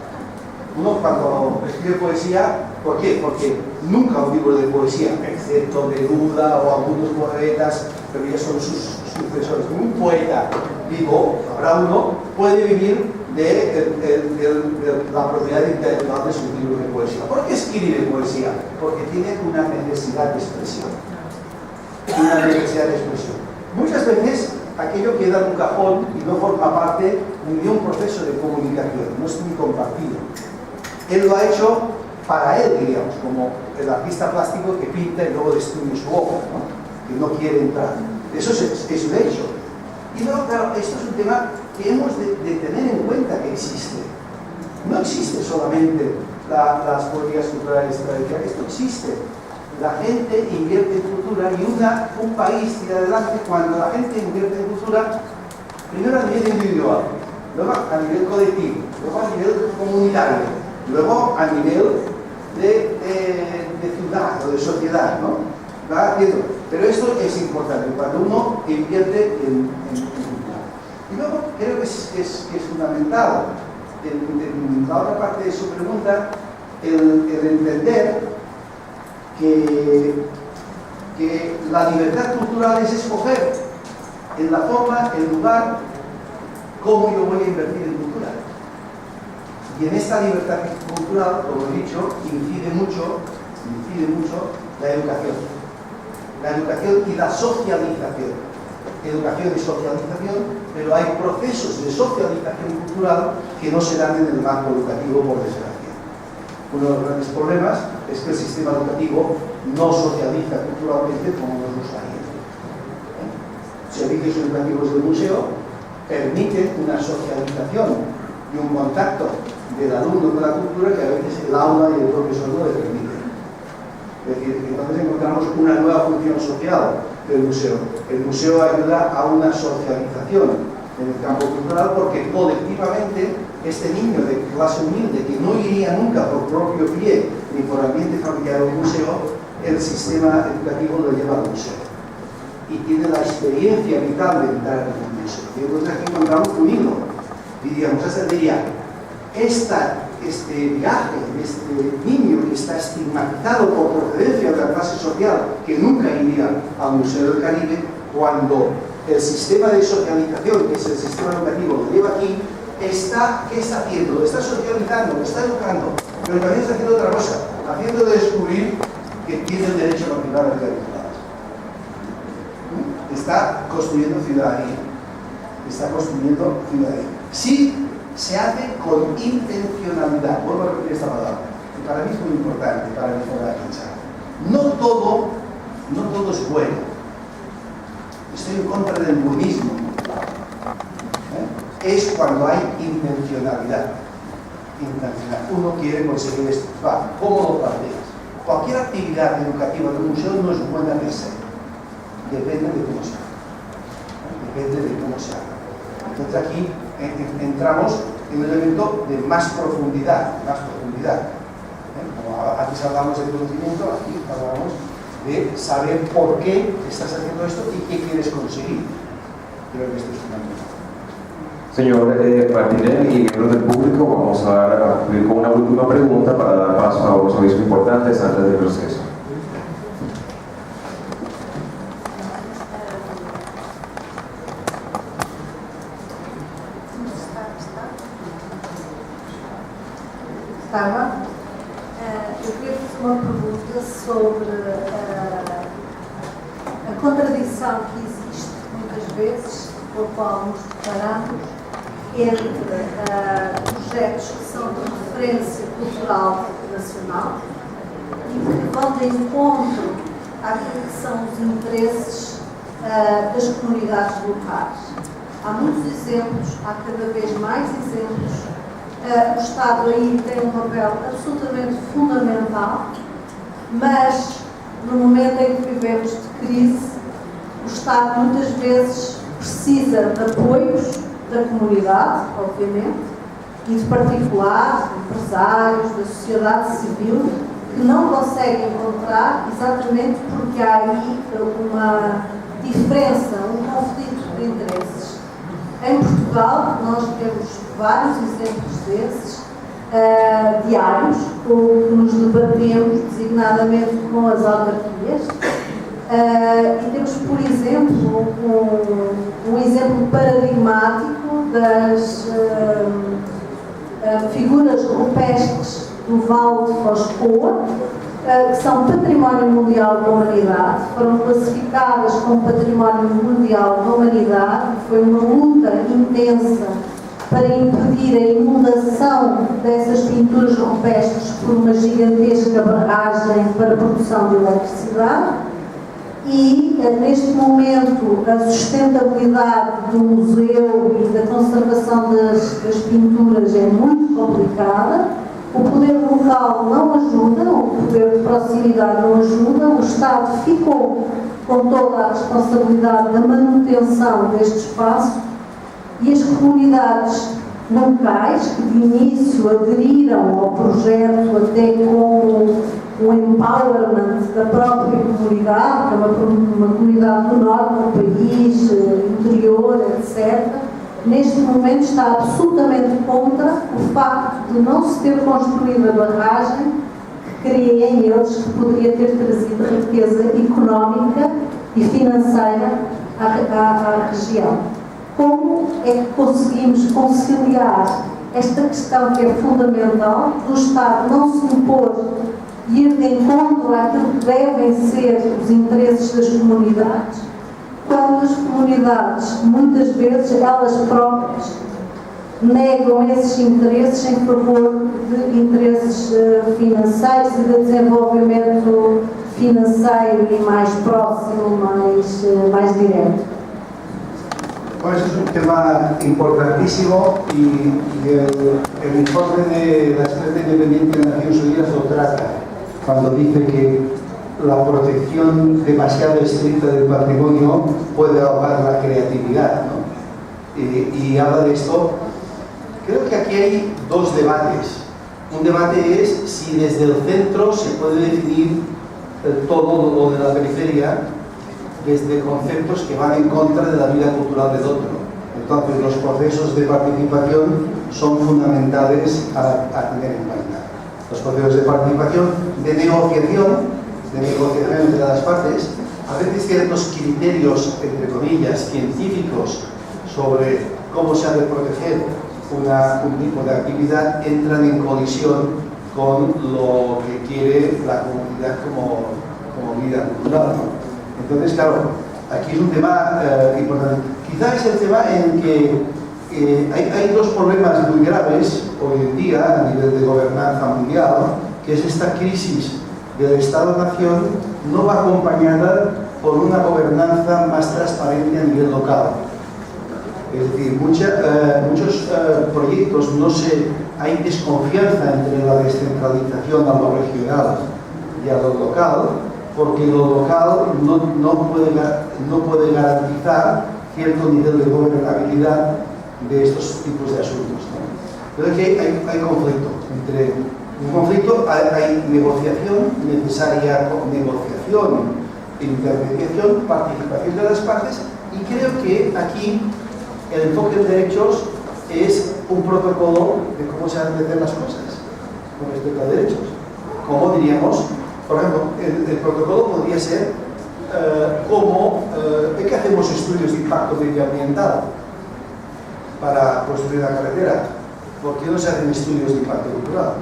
Uno cuando escribe poesía, ¿por qué? Porque nunca un libro de poesía, excepto Neruda o algunos poetas, pero ya son sus sucesores. Un poeta vivo, habrá uno, puede vivir de la propiedad intelectual de sus libros de poesía. ¿Por qué escribe poesía? Porque tiene una necesidad de expresión. Muchas veces aquello queda en un cajón y no forma parte de un proceso de comunicación, no es muy compartido. Él lo ha hecho para él, diríamos, como el artista plástico que pinta y luego destruye su obra, ¿no? Que no quiere entrar. Eso es un hecho. Y luego, claro, esto es un tema que hemos de tener en cuenta que existe. No existe solamente las políticas culturales tradicionales, esto existe. La gente invierte en cultura y un país tira adelante cuando la gente invierte en cultura, primero a nivel individual, luego a nivel colectivo, luego a nivel comunitario, luego a nivel de ciudad o de sociedad, ¿no? Va haciendo. Pero esto es importante, cuando uno invierte en cultura. Y luego creo que es fundamental, en la otra parte de su pregunta, el entender que la libertad cultural es escoger en la forma, el lugar, cómo yo voy a invertir en cultura. Y en esta libertad cultural, como he dicho, incide mucho la educación. La educación y la socialización. Educación y socialización, pero hay procesos de socialización cultural que no se dan en el marco educativo, por desgracia. Uno de los grandes problemas es que el sistema educativo no socializa culturalmente como nos gustaría. servicios educativos del museo permiten una socialización y un contacto del alumno con la cultura que a veces el aula y el profesor no le permiten. Es decir, entonces encontramos una nueva función social del museo. El museo ayuda a una socialización en el campo cultural porque colectivamente este niño de clase humilde que no iría nunca por propio pie ni por ambiente familiar al museo, el sistema educativo lo lleva al museo y tiene la experiencia vital de entrar en el museo. Y entonces aquí encontramos un hilo. Diríamos, hasta diría, este viaje, este niño que está estigmatizado por procedencia de la clase social, que nunca iría al Museo del Caribe, cuando el sistema de socialización, que es el sistema educativo, lo lleva aquí, ¿qué está haciendo? Lo está socializando, lo está educando, pero también está haciendo otra cosa, haciendo descubrir que tiene el derecho a participar en la vida cultural. Está construyendo ciudadanía. Está construyendo ciudadanía. Sí, se hace con intencionalidad. Vuelvo a repetir esta palabra, que para mí es muy importante, para mi forma de pensar. No todo es bueno. Estoy en contra del buenismo. Es cuando hay intencionalidad. Uno quiere conseguir esto. ¿Cómo lo planteas? Cualquier actividad educativa del museo no es buena per se. Depende de cómo se haga. Depende de cómo se haga. Entonces aquí entramos en un elemento de más profundidad. Como antes hablamos de conocimiento, aquí hablamos de saber por qué estás haciendo esto y qué quieres conseguir. Creo que esto es fundamental. Señor Martínez y miembros del público, vamos a concluir con una última pregunta para dar paso a unos avisos importantes antes del proceso. Eu queria fazer uma pergunta sobre a contradição que existe muitas vezes, com a qual nos deparamos, entre projetos que são de referência cultural nacional e que vão de encontro àquilo que são os interesses das comunidades locais. Há muitos exemplos, há cada vez mais exemplos. O Estado aí tem um papel absolutamente fundamental, mas no momento em que vivemos de crise, o Estado muitas vezes precisa de apoios da comunidade, obviamente, e de particulares, de empresários, da sociedade civil, que não conseguem encontrar exatamente porque há aí uma diferença, um conflito de interesses. Em Portugal, nós temos vários exemplos desses, diários, com que nos debatemos designadamente com as autarquias. E temos, por exemplo, um exemplo paradigmático das figuras rupestres do Vale de Foscoa, que são Património Mundial da Humanidade, foram classificadas como Património Mundial da Humanidade. Foi uma luta intensa para impedir a inundação dessas pinturas rupestres por uma gigantesca barragem para a produção de eletricidade. E, neste momento, a sustentabilidade do museu e da conservação das pinturas é muito complicada. O poder local não ajuda, o poder de proximidade não ajuda, o Estado ficou com toda a responsabilidade da manutenção deste espaço e as comunidades locais, que de início aderiram ao projeto até com o empowerment da própria comunidade, que é uma comunidade do norte do país, interior, etc., neste momento está absolutamente contra o facto de não se ter construído a barragem que creem eles que poderia ter trazido riqueza económica e financeira à região. Como é que conseguimos conciliar esta questão que é fundamental do Estado não se impor e ir de encontro àquilo que devem ser os interesses das comunidades, quando as comunidades, muitas vezes, elas próprias negam esses interesses em favor de interesses financeiros e de desenvolvimento financeiro e mais próximo, mais direto. Bueno, eso es un tema importantísimo y el informe de la Estrategia Independiente de Naciones Unidas lo trata cuando dice que la protección demasiado estricta del patrimonio puede ahogar la creatividad, ¿no? Y habla de esto. Creo que aquí hay dos debates. Un debate es si desde el centro se puede definir todo lo de la periferia desde conceptos que van en contra de la vida cultural del otro. Entonces, los procesos de participación son fundamentales a tener en cuenta. Los procesos de participación, de negociación entre las partes, a veces ciertos criterios, entre comillas, científicos sobre cómo se ha de proteger un tipo de actividad entran en colisión con lo que quiere la comunidad como vida cultural, ¿no? Entonces, claro, aquí es un tema importante. Quizás es el tema en que hay dos problemas muy graves hoy en día a nivel de gobernanza mundial, que es esta crisis del Estado-Nación no va acompañada por una gobernanza más transparente a nivel local. Es decir, muchos proyectos hay desconfianza entre la descentralización a lo regional y a lo local, porque lo local no puede garantizar cierto nivel de gobernabilidad de estos tipos de asuntos, ¿no? Entonces hay conflicto. Entre un conflicto hay negociación necesaria, negociación, intermediación, participación de las partes, y creo que aquí el enfoque de derechos es un protocolo de cómo se han de hacer las cosas con respecto a derechos. Como diríamos, por ejemplo, el protocolo podría ser ¿de qué hacemos estudios de impacto medioambiental para construir la carretera? ¿Por qué no se hacen estudios de impacto cultural?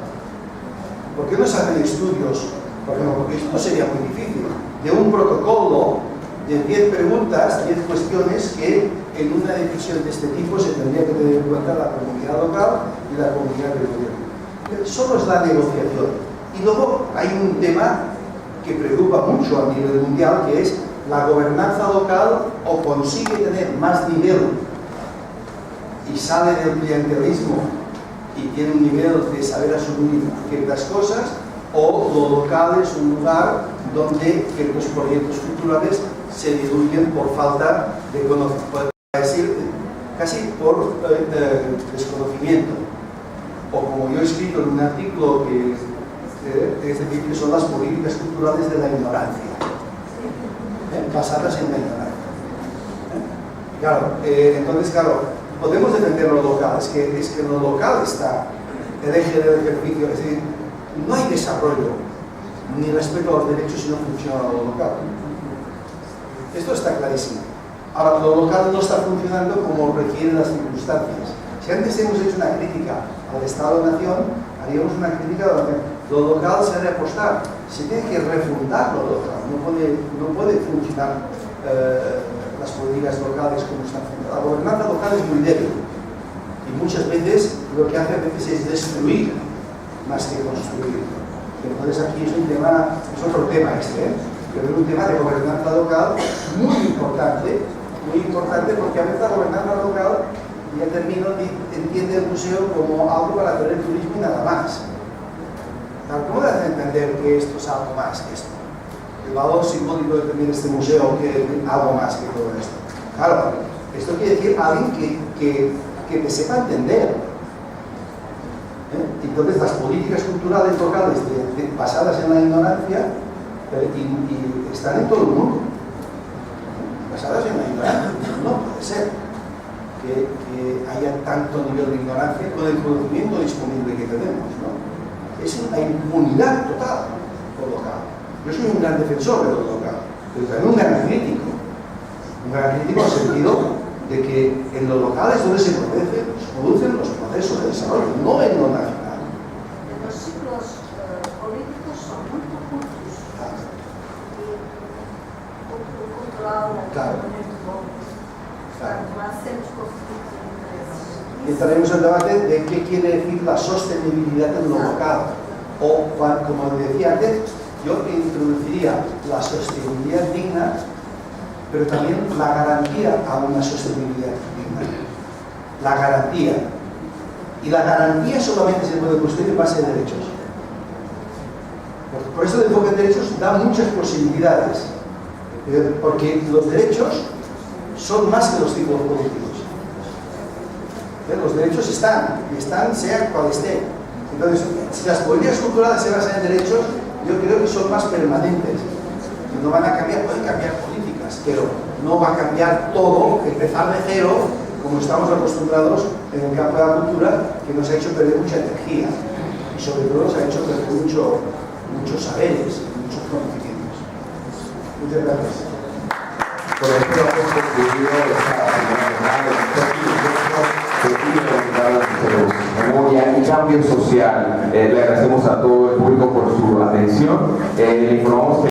¿Por qué no se hacen estudios, por ejemplo, porque esto no sería muy difícil, de un protocolo de 10 preguntas, 10 cuestiones que en una decisión de este tipo se tendría que tener en cuenta la comunidad local y la comunidad del gobierno? Solo es la negociación. Y luego hay un tema que preocupa mucho a nivel mundial, que es la gobernanza local o consigue tener más nivel y sale del clientelismo y tiene un nivel de saber asumir ciertas cosas, o lo local es un lugar donde ciertos proyectos culturales se diluyen por falta de conocimiento, casi por desconocimiento. O como yo he escrito en un artículo es decir, que son las políticas culturales de la ignorancia, basadas en la ignorancia. Claro, entonces, claro, podemos defender lo local, es que en lo local está el eje del ejercicio, es decir, no hay desarrollo ni respeto a los derechos si no funciona lo local. Esto está clarísimo. Ahora, lo local no está funcionando como requieren las circunstancias. Si antes hemos hecho una crítica al Estado-Nación, haríamos una crítica a lo local. Se ha de apostar, se tiene que refundar lo local, no puede funcionar las políticas locales como están funcionando. La gobernanza local es muy débil y muchas veces lo que hace a veces es destruir más que construir. Entonces aquí es un tema, es otro tema pero es un tema de gobernanza local muy importante porque a veces la gobernanza local, ya termino, entiende el museo como algo para hacer el turismo y nada más. ¿Cómo le hacen entender que esto es algo más que esto? El valor simbólico de tener este museo que es algo más que todo esto. Claro, esto quiere decir alguien que te sepa entender. Entonces las políticas culturales locales basadas en la ignorancia y están en todo el mundo. Basadas en la ignorancia. No puede ser que haya tanto nivel de ignorancia con el conocimiento disponible que tenemos, ¿no? Es una impunidad total por lo local. Yo soy un gran defensor de lo local, pero también un gran crítico. Un gran crítico en el sentido de que en lo local es donde se producen los procesos de desarrollo, no en lo nacional. Los ciclos políticos son muy ocultos. Claro. Y entraremos al debate de qué quiere decir la sostenibilidad en lo local. O, como decía antes, yo introduciría la sostenibilidad digna pero también la garantía a una sostenibilidad digna. La garantía. Y la garantía solamente se puede construir en base a derechos. Por eso el enfoque de derechos da muchas posibilidades, porque los derechos son más que los títulos políticos. Los derechos están, y están sea cual esté. Entonces, si las políticas culturales se basan en derechos, yo creo que son más permanentes. No van a cambiar, pueden cambiar políticas, pero no va a cambiar todo, empezar de cero, como estamos acostumbrados en el campo de la cultura, que nos ha hecho perder mucha energía y sobre todo nos ha hecho perder muchos saberes, muchos conocimientos. Muchas gracias. Por esto hemos concluido memoria y cambio social. Le agradecemos a todo el público por su atención. Le informamos que